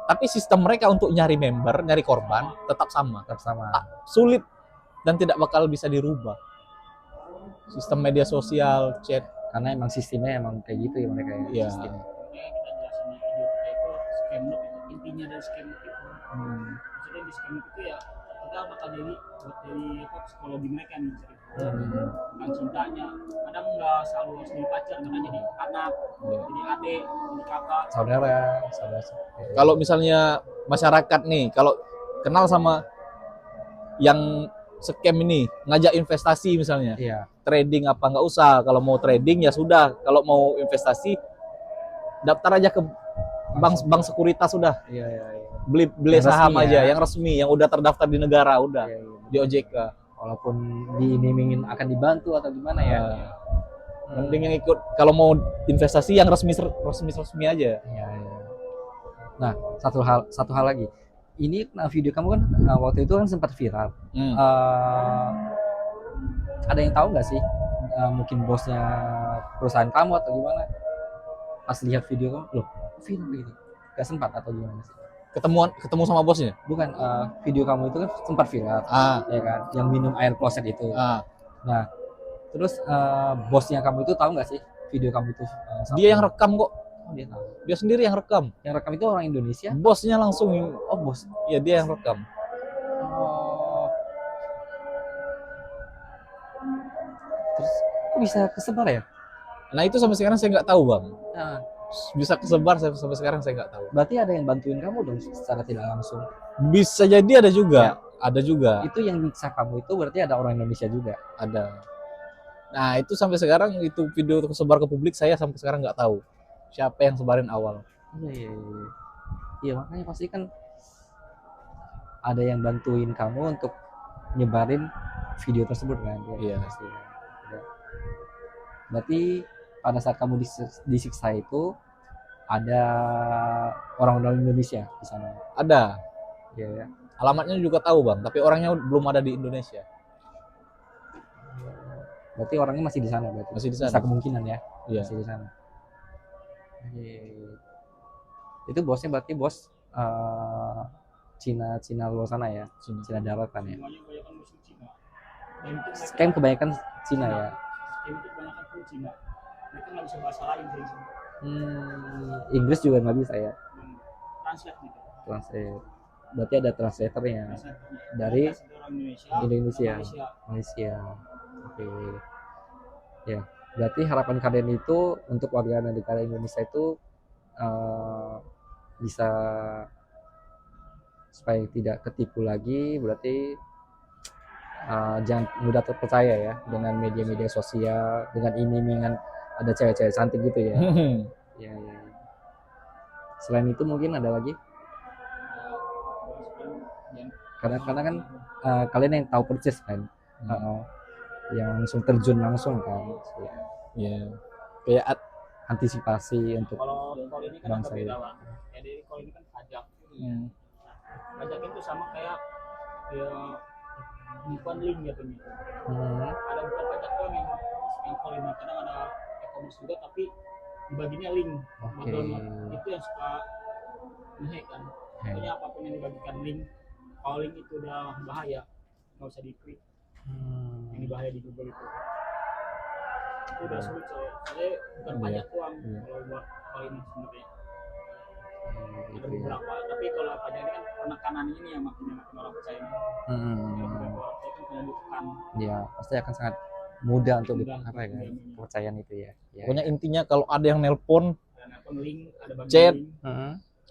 S2: Tapi sistem mereka untuk nyari member, nyari korban tetap sama.
S1: Tetap sama.
S2: Sulit dan tidak bakal bisa dirubah. Sistem media sosial, chat.
S1: Karena emang sistemnya emang kayak gitu ya mereka ya.
S2: Iya.
S1: Sistemnya.
S3: Makanya kita jelasin di video kita itu scam loop itu intinya dari scam loop itu. Maksudnya di scam loop itu ya kita bakal jadi psikologi mereka nih cerita. Tentang cintanya. Kadang nggak selalu harus jadi pacar, karena jadi anak, jadi adik, jadi kakak.
S1: Saudara.
S2: Kalau misalnya masyarakat nih, kalau kenal sama yang scam ini, ngajak investasi misalnya,
S1: Iya.
S2: trading apa nggak usah. Kalau mau trading ya sudah. Kalau mau investasi, daftar aja ke bank sekuritas sudah.
S1: Iya, iya, iya.
S2: Beli
S1: Yang
S2: saham
S1: resmi
S2: aja,
S1: ya.
S2: yang resmi, yang udah terdaftar di negara udah,
S1: Iya, iya.
S2: di OJK.
S1: Walaupun diiming-imingin akan dibantu atau gimana ya.
S2: Mending yang ikut kalau mau investasi yang resmi aja.
S1: Iya, iya. Nah, satu hal lagi. Ini video kamu kan waktu itu kan sempat viral. Ada yang tahu nggak sih? Mungkin bosnya perusahaan kamu atau gimana? Pas lihat video kamu, loh, viral gitu. Gak sempat atau gimana sih?
S2: Ketemu sama bosnya.
S1: Bukan, video kamu itu kan sempat viral, ya kan? Yang minum air kloset itu. Nah, terus bosnya kamu itu tahu nggak sih video kamu itu?
S2: Dia yang rekam kok.
S1: Oh, dia tahu.
S2: Dia sendiri yang rekam.
S1: Yang rekam itu orang Indonesia?
S2: Bosnya langsung.
S1: Oh, bos.
S2: Ya dia yang rekam.
S1: Oh. Terus kok bisa kesebar ya?
S2: Nah itu sampai sekarang saya nggak tahu bang.
S1: Nah,
S2: bisa kesebar sampai sekarang saya nggak tahu.
S1: Berarti ada yang bantuin kamu dong secara tidak langsung.
S2: Bisa jadi ada juga, ada juga,
S1: Itu yang nyiksa kamu itu berarti ada orang Indonesia juga.
S2: ada. Nah itu sampai sekarang itu video tersebar ke publik, saya sampai sekarang nggak tahu siapa yang sebarin awal.
S1: Iya. Iya, makanya pasti kan ada yang bantuin kamu untuk nyebarin video tersebut kan.
S2: Iya.
S1: Pasti. Ya. Berarti pada saat kamu disiksa itu ada orang-orang Indonesia di sana.
S2: Ada,
S1: Iya ya.
S2: alamatnya juga tahu bang, tapi orangnya belum ada di Indonesia.
S1: Berarti orangnya masih di sana berarti.
S2: Masih di sana.
S1: Bisa kemungkinan ya.
S2: Iya.
S1: Masih di sana. Itu bosnya berarti bos Cina luar sana ya. Cina daratan ya.
S3: Semuanya kebanyakan muslim Cina. Dan itu mereka-
S1: Scam kebanyakan Cina ya.
S3: Scam itu kebanyakan pun Cina. Mereka nggak bisa bahasa lain sih.
S1: Inggris juga nggak bisa ya.
S3: Translate gitu.
S1: Translate. Berarti ada translatornya
S3: Translate-nya.
S1: dari
S3: Translate orang
S1: Indonesia.
S3: Malaysia.
S1: Malaysia. Oke. Ya, berarti harapan kalian itu untuk warga negara Indonesia itu bisa supaya tidak ketipu lagi, berarti jangan mudah terpercaya ya dengan media-media sosial, dengan iming-imingan ada cewek-cewek cantik gitu ya. Ya, ya. Selain itu mungkin ada lagi? Karena kan kalian yang tahu persis kan, yang langsung terjun langsung kan, ya.
S2: Iya. Kayak
S1: Antisipasi untuk
S3: Kalau ini kan
S1: bangsa
S3: agak beda
S1: ini.
S3: Bang. Jadi kalau ini kan pajak. Pajak itu sama kayak ya bukan link gitu nih. Ada bukan pajak doang yang kalau ini kadang ada e-commerce juga tapi dibaginya link.
S1: Oke.
S3: Download. Itu yang suka nge-hack kan. Pokoknya apapun yang dibagikan link, kalau link itu udah bahaya, nggak usah diklik. Yang bahaya di Google itu udah sulit soalnya bukan
S2: Iya.
S3: pajak doang
S1: Iya.
S3: kalau buat hal ini sebenarnya ada
S1: Gitu ya.
S3: beberapa tapi kalau pajak ini kan penekanan ini yang makin orang percaya nih. Kalau beberapa orang percaya kan kena ditekan
S1: Ya, pasti akan sangat mudah untuk
S3: Mudah.
S1: apa ya, kan? Kepercayaan itu ya. Ya,
S2: pokoknya
S1: ya.
S2: intinya kalau ada yang nelpon
S3: ada nelpon link ada bagian
S2: Chat.
S3: link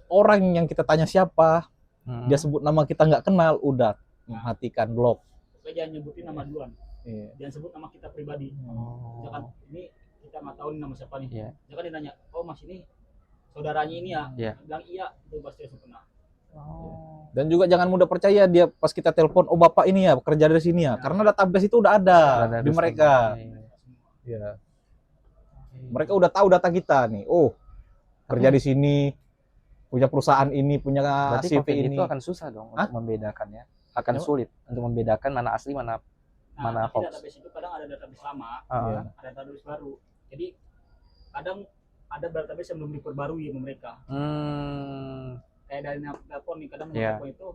S2: orang yang kita tanya siapa,
S1: Hmm.
S2: dia sebut nama kita nggak kenal, udah matikan blok.
S3: pokoknya jangan nyebutin nama duluan
S2: Iya.
S3: jangan sebut nama kita pribadi
S1: Oh.
S3: jangan ini kita nggak tahu nih nama siapa nih
S1: Iya.
S3: jangan dia nanya oh mas ini saudaranya ini ya
S1: Iya.
S3: bilang iya itu pasti langsung kena.
S2: Dan juga jangan mudah percaya dia pas kita telepon, oh bapak ini ya kerja dari sini ya, karena database itu udah ada
S1: Ada
S2: di
S1: dosen.
S2: mereka. Iya. Mereka udah tahu data kita nih. Oh, kerja di sini, punya perusahaan ini, punya
S1: Berarti
S2: CV
S1: konten
S2: ini.
S1: itu akan susah dong
S2: Hah?
S1: untuk membedakan ya. Akan
S2: Kenapa?
S1: sulit untuk membedakan mana asli mana Mana
S3: Tapi
S1: hoax?
S3: database itu kadang ada database lama
S2: Iya.
S3: ada database baru jadi kadang ada database yang belum diperbarui sama mereka kayak dari nomor telepon nih kadang nomor
S1: Iya.
S3: telepon itu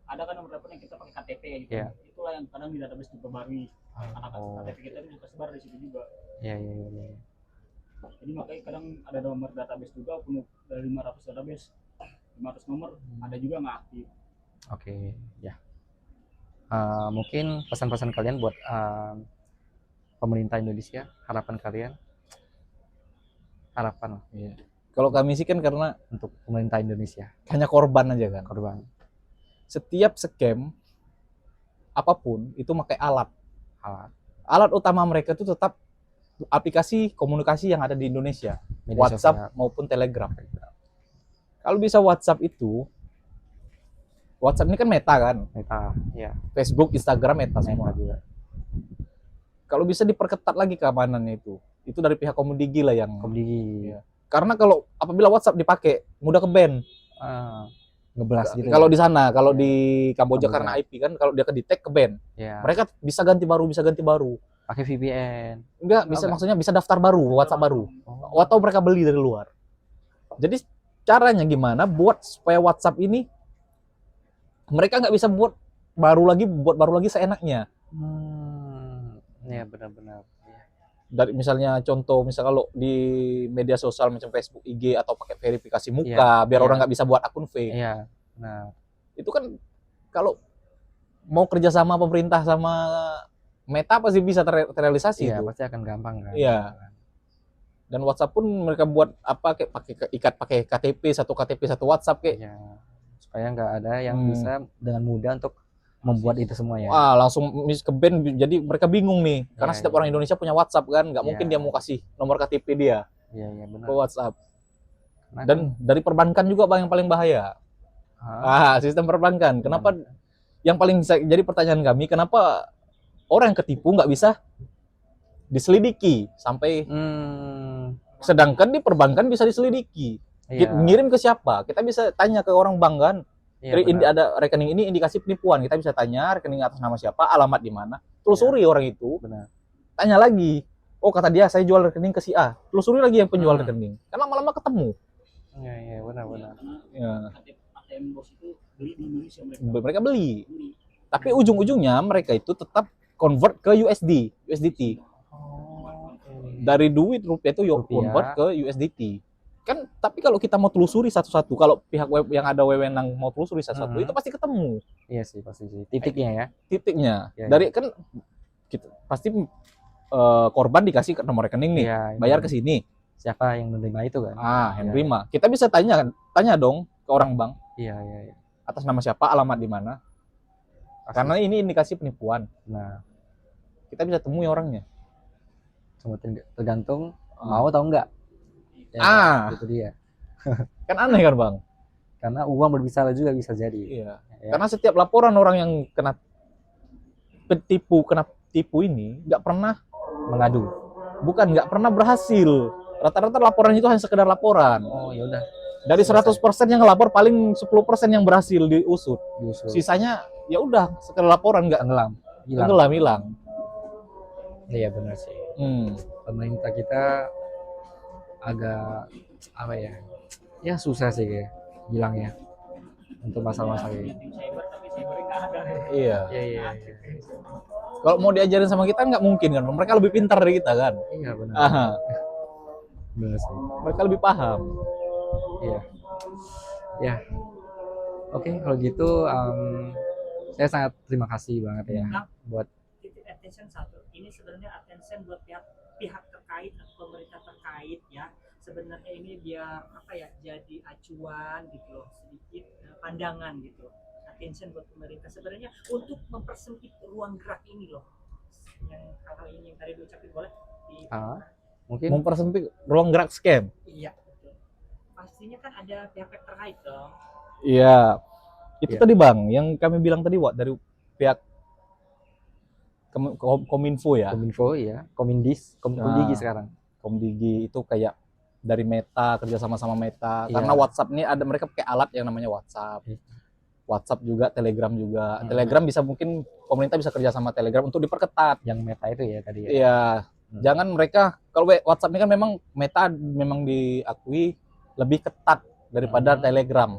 S3: ada kan nomor telepon yang kita pakai KTP gitu
S1: Iya.
S3: itulah yang kadang di database diperbarui karena
S1: Oh.
S3: KTP kita itu tersebar di situ juga
S1: Ya, ya, ya, ya.
S3: jadi makanya kadang ada nomor database juga penuh dari 500 database 500 nomor ada juga nggak aktif.
S1: Oke, ya. Mungkin pesan-pesan kalian buat pemerintah Indonesia, harapan kalian, harapan
S2: Iya. Kalau kami sih kan karena
S1: untuk pemerintah Indonesia,
S2: hanya korban aja kan.
S1: korban.
S2: Setiap scam apapun itu pakai alat.
S1: Alat
S2: Alat utama mereka itu tetap aplikasi komunikasi yang ada di Indonesia,
S1: media
S2: WhatsApp maupun Telegram. Kalau bisa WhatsApp ini kan Meta kan,
S1: Meta, ya,
S2: Facebook, Instagram, Meta
S1: Meta
S2: semua.
S1: juga.
S2: Kalau bisa diperketat lagi keamanannya itu dari pihak Komdigi lah yang.
S1: Komdigi,
S2: Iya. Karena kalau apabila WhatsApp dipakai mudah ke ban.
S1: ngeblas gitu.
S2: Kalau
S1: ya?
S2: di sana, kalau di Kamboja
S1: Kamboja.
S2: karena IP kan, kalau dia ke detect ke ban.
S1: Ya,
S2: Mereka bisa ganti baru.
S1: pakai VPN.
S2: Enggak, bisa
S1: Enggak.
S2: maksudnya bisa daftar baru, WhatsApp baru. Atau mereka beli dari luar. Jadi caranya gimana buat supaya WhatsApp ini mereka nggak bisa buat baru lagi seenaknya.
S1: Ya benar-benar.
S2: Dari misalnya contoh, misal kalau di media sosial macam Facebook, IG atau pakai verifikasi muka biar
S1: iya.
S2: orang nggak bisa buat akun fake.
S1: Iya, nah,
S2: Itu kan kalau mau kerja sama pemerintah sama Meta pasti bisa terrealisasi
S1: iya
S2: itu.
S1: pasti akan gampang kan.
S2: Iya. Dan WhatsApp pun mereka buat apa kayak ikat pakai KTP satu WhatsApp kayak.
S1: Ya, supaya nggak ada yang
S2: Hmm.
S1: bisa dengan mudah untuk membuat itu semua ya.
S2: Wah, langsung ke band, jadi mereka bingung nih karena
S1: Iya,
S2: setiap
S1: iya.
S2: orang Indonesia punya WhatsApp kan, nggak mungkin
S1: Iya.
S2: dia mau kasih nomor KTP dia
S1: Iya, iya benar.
S2: ke WhatsApp.
S1: Karena
S2: Dan dari perbankan juga Bang yang paling bahaya. Sistem perbankan. Kenapa yang paling jadi pertanyaan kami, kenapa orang yang ketipu nggak bisa diselidiki sampai sedangkan di perbankan bisa diselidiki.
S1: iya,
S2: Ngirim ke siapa? Kita bisa tanya ke orang bank kan.
S1: iya,
S2: Ada rekening ini indikasi penipuan, kita bisa tanya rekening atas nama siapa, alamat di mana. Telusuri orang itu.
S1: benar.
S2: Tanya lagi. Oh, kata dia saya jual rekening ke si A. Telusuri lagi yang penjual rekening. Kan lama-lama ketemu.
S1: Iya, iya, benar.
S2: Ya.
S3: ATM Bos itu beli di Indonesia
S2: Mereka beli. Tapi ujung-ujungnya mereka itu tetap convert ke USDT. Dari duit rupiah itu convert ke USDT. Kan tapi kalau kita mau telusuri satu-satu, kalau pihak web yang ada wewenang mau telusuri satu-satu, itu pasti ketemu
S1: Iya sih, pasti sih. Titiknya ya.
S2: titiknya.
S1: Ya,
S2: Dari kan kita pasti korban dikasih ke nomor rekening nih,
S1: Iya,
S2: bayar ke sini.
S1: siapa yang menerima itu kan?
S2: Yang terima. Kita bisa tanya dong ke orang bank
S1: Iya, iya.
S2: atas nama siapa, alamat di mana. Karena ini indikasi penipuan.
S1: Nah,
S2: Kita bisa temui orangnya.
S1: cuma tergantung mau atau enggak.
S2: Ah.
S1: Itu dia.
S2: Kan aneh kan Bang?
S1: Karena uang berbicara juga bisa jadi.
S2: Iya.
S1: Ya.
S2: Karena setiap laporan orang yang kena tipu ini nggak pernah
S1: Mengadu.
S2: bukan nggak pernah berhasil. Rata-rata laporan itu hanya sekedar laporan.
S1: Oh, ya udah.
S2: Dari 100% yang ngelapor paling 10% yang berhasil diusut.
S1: Diusul.
S2: Sisanya ya udah sekedar laporan nggak
S1: Tenggelam. Hilang.
S2: hilang.
S1: Iya, benar sih. Pemerintah kita agak apa ya? Ya susah sih kayak bilangnya untuk masalah-masalah ini.
S2: Iya.
S1: Iya.
S2: Kalau mau diajarin sama kita nggak mungkin kan. Mereka lebih pintar dari kita kan.
S1: Iya, benar.
S2: Aha.
S1: Benar sih.
S2: Mereka lebih paham.
S1: Iya. Ya. Oke, kalau gitu saya sangat terima kasih banget ya buat
S6: titik attention satu. Ini sebenarnya attention buat pihak terkait atau pemerintah terkait ya. Sebenarnya ini biar apa ya, jadi acuan gitu loh, sedikit pandangan gitu. Attention buat pemerintah sebenarnya untuk mempersempit ruang gerak ini loh. Yang hal-hal ini yang tadi diucapin boleh
S1: mungkin
S2: Mempersempit ruang gerak scam.
S6: Iya, betul. Pastinya kan ada pihak-pihak terkait dong.
S2: Iya. Itu
S1: Iya.
S2: tadi Bang, yang kami bilang tadi dari pihak Kominfo ya.
S1: Kominfo ya, Komdigi sekarang.
S2: Komdigi itu kayak dari Meta, kerja sama Meta.
S1: Iya.
S2: Karena WhatsApp ini ada, mereka pakai alat yang namanya WhatsApp. WhatsApp juga, Telegram juga. Telegram bisa, mungkin pemerintah bisa kerja sama Telegram untuk diperketat.
S1: Yang Meta itu ya tadi ya.
S2: Iya. Jangan mereka, kalau WhatsApp ini kan memang Meta memang diakui lebih ketat daripada Telegram.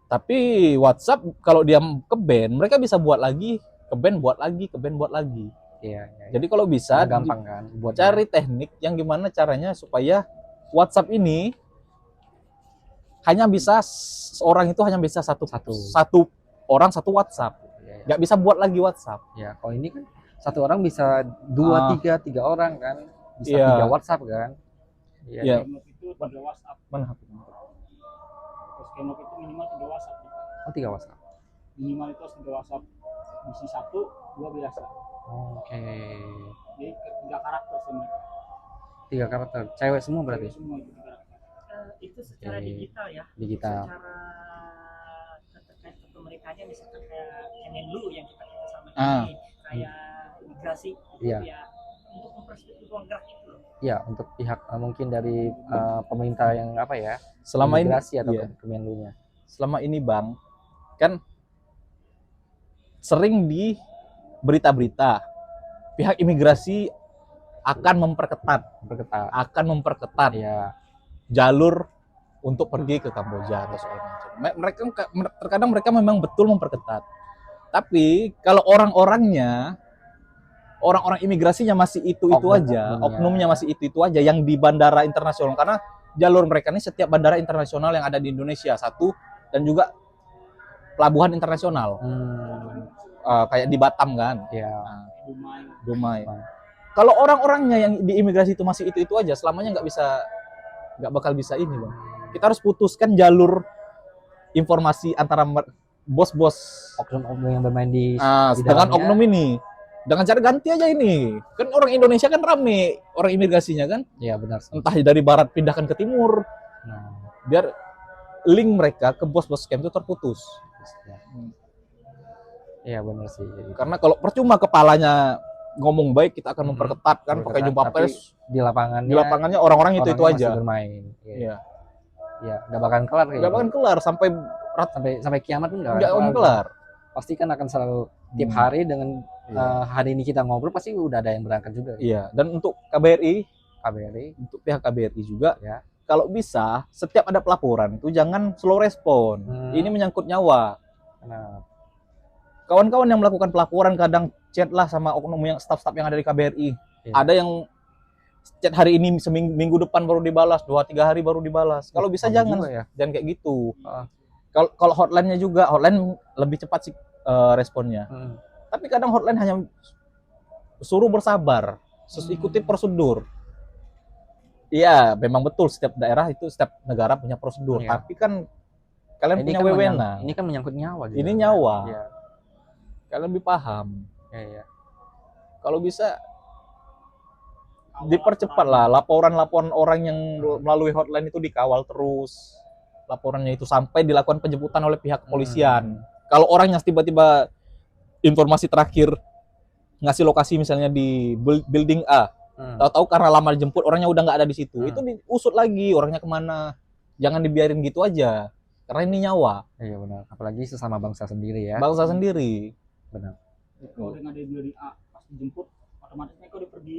S2: Tapi WhatsApp kalau dia ke ban, mereka bisa buat lagi, ke ban buat lagi, ke ban buat lagi.
S1: Iya.
S2: Jadi kalau bisa
S1: gampang kan buat
S2: cari teknik yang gimana caranya supaya WhatsApp ini hanya bisa seorang itu hanya bisa satu orang satu WhatsApp.
S1: Iya.
S2: Nggak bisa buat lagi WhatsApp.
S1: Ya, kalau ini kan satu orang bisa tiga orang kan, bisa
S2: Iya.
S1: 3 WhatsApp kan.
S2: Iya.
S3: Itu 3 WhatsApp.
S2: Mana?
S3: Skemok itu minimal 3 WhatsApp.
S1: Oh, 3 WhatsApp.
S3: Minimal itu harus 3 WhatsApp. Misi 1, 2 biasa.
S1: Oke.
S3: Jadi 3 karakter semua.
S1: 3 karakter. Cewek semua berarti.
S3: Semua itu 3 karakter.
S6: Itu secara
S1: Oke.
S6: digital ya.
S1: Digital.
S6: Secara terkait pemerintahannya misalkan kayak Kemenlu yang kita sama ini, kayak imigrasi gitu
S1: Iya.
S6: ya, untuk mempersulit ruang gerak itu loh.
S1: Ya, untuk pihak mungkin dari pemerintah yang apa ya?
S2: Selama ini
S1: imigrasi atau
S2: iya.
S1: Kemenlunya.
S2: Selama ini Bang, kan sering di berita-berita pihak imigrasi akan memperketat
S1: Ya.
S2: jalur untuk pergi ke Kamboja atau segala macam. Mereka terkadang mereka memang betul memperketat. Tapi kalau orang-orang imigrasinya masih itu aja, oknumnya masih itu aja yang di bandara internasional, karena jalur mereka ini setiap bandara internasional yang ada di Indonesia satu, dan juga pelabuhan internasional. Kayak di Batam kan.
S1: Ya.
S2: Dumai. Kalau orang-orangnya yang di imigrasi itu masih itu aja, selamanya nggak bakal bisa ini, Bang. Kita harus putuskan jalur informasi antara bos-bos
S1: Oknum-oknum yang bermain di
S2: dengan
S1: dalamnya.
S2: oknum ini. Dengan cara ganti aja ini. Kan orang Indonesia kan rame, orang imigrasinya kan.
S1: Iya benar sih.
S2: Entah dari barat pindahkan ke timur,
S1: Nah,
S2: biar link mereka ke bos-bos scam itu terputus.
S1: iya benar sih.
S2: Karena kalau percuma kepalanya ngomong baik, kita akan memperketat kan pakai jumpa
S1: Tapi
S2: pers.
S1: di lapangannya,
S2: Di lapangannya orang-orang itu
S1: orangnya
S2: aja.
S1: masih bermain. Iya.
S2: Iya.
S1: Iya, nggak bakalan kelar kayak
S2: Nggak
S1: gitu.
S2: bakal kelar sampai
S1: sampai kiamat pun
S2: nggak akan kelar.
S1: Pasti kan akan selalu tiap hari dengan hari ini kita ngobrol pasti udah ada yang berangkat juga.
S2: Iya. Dan untuk KBRI, untuk pihak KBRI juga
S1: Ya.
S2: kalau bisa setiap ada pelaporan itu jangan slow respon. Ini menyangkut nyawa.
S1: Nah,
S2: Kawan-kawan yang melakukan pelaporan kadang chat lah sama oknum yang staff-staff yang ada di KBRI.
S1: Iya.
S2: Ada yang chat hari ini minggu depan baru dibalas, 2-3 hari baru dibalas. Kalau bisa
S1: bagus
S2: jangan
S1: juga ya.
S2: jangan kayak gitu.
S1: Ah.
S2: Kalau hotline-nya juga, hotline lebih cepat sih responnya. Tapi kadang hotline hanya suruh bersabar, ikuti prosedur. Iya, memang betul setiap daerah itu, setiap negara punya prosedur.
S1: Iya.
S2: Tapi kan kalian punya
S1: kan
S2: wewenang.
S1: ini kan menyangkut nyawa juga.
S2: Ini nyawa.
S1: Iya.
S2: Kalian lebih paham.
S1: Iya.
S2: Kalau bisa dipercepat lah laporan-laporan orang yang melalui hotline itu dikawal terus. Laporannya itu sampai dilakukan penjemputan oleh pihak kepolisian. Kalau orang yang tiba-tiba informasi terakhir ngasih lokasi misalnya di building A, tahu-tahu karena lama dijemput orangnya udah nggak ada di situ, itu diusut lagi orangnya kemana. Jangan dibiarin gitu aja, karena ini nyawa.
S1: Iya benar. Apalagi sesama bangsa sendiri ya.
S2: Bangsa sendiri.
S1: Benar.
S6: Kalau dengan dia di A pas dijemput, otomatis mereka udah pergi.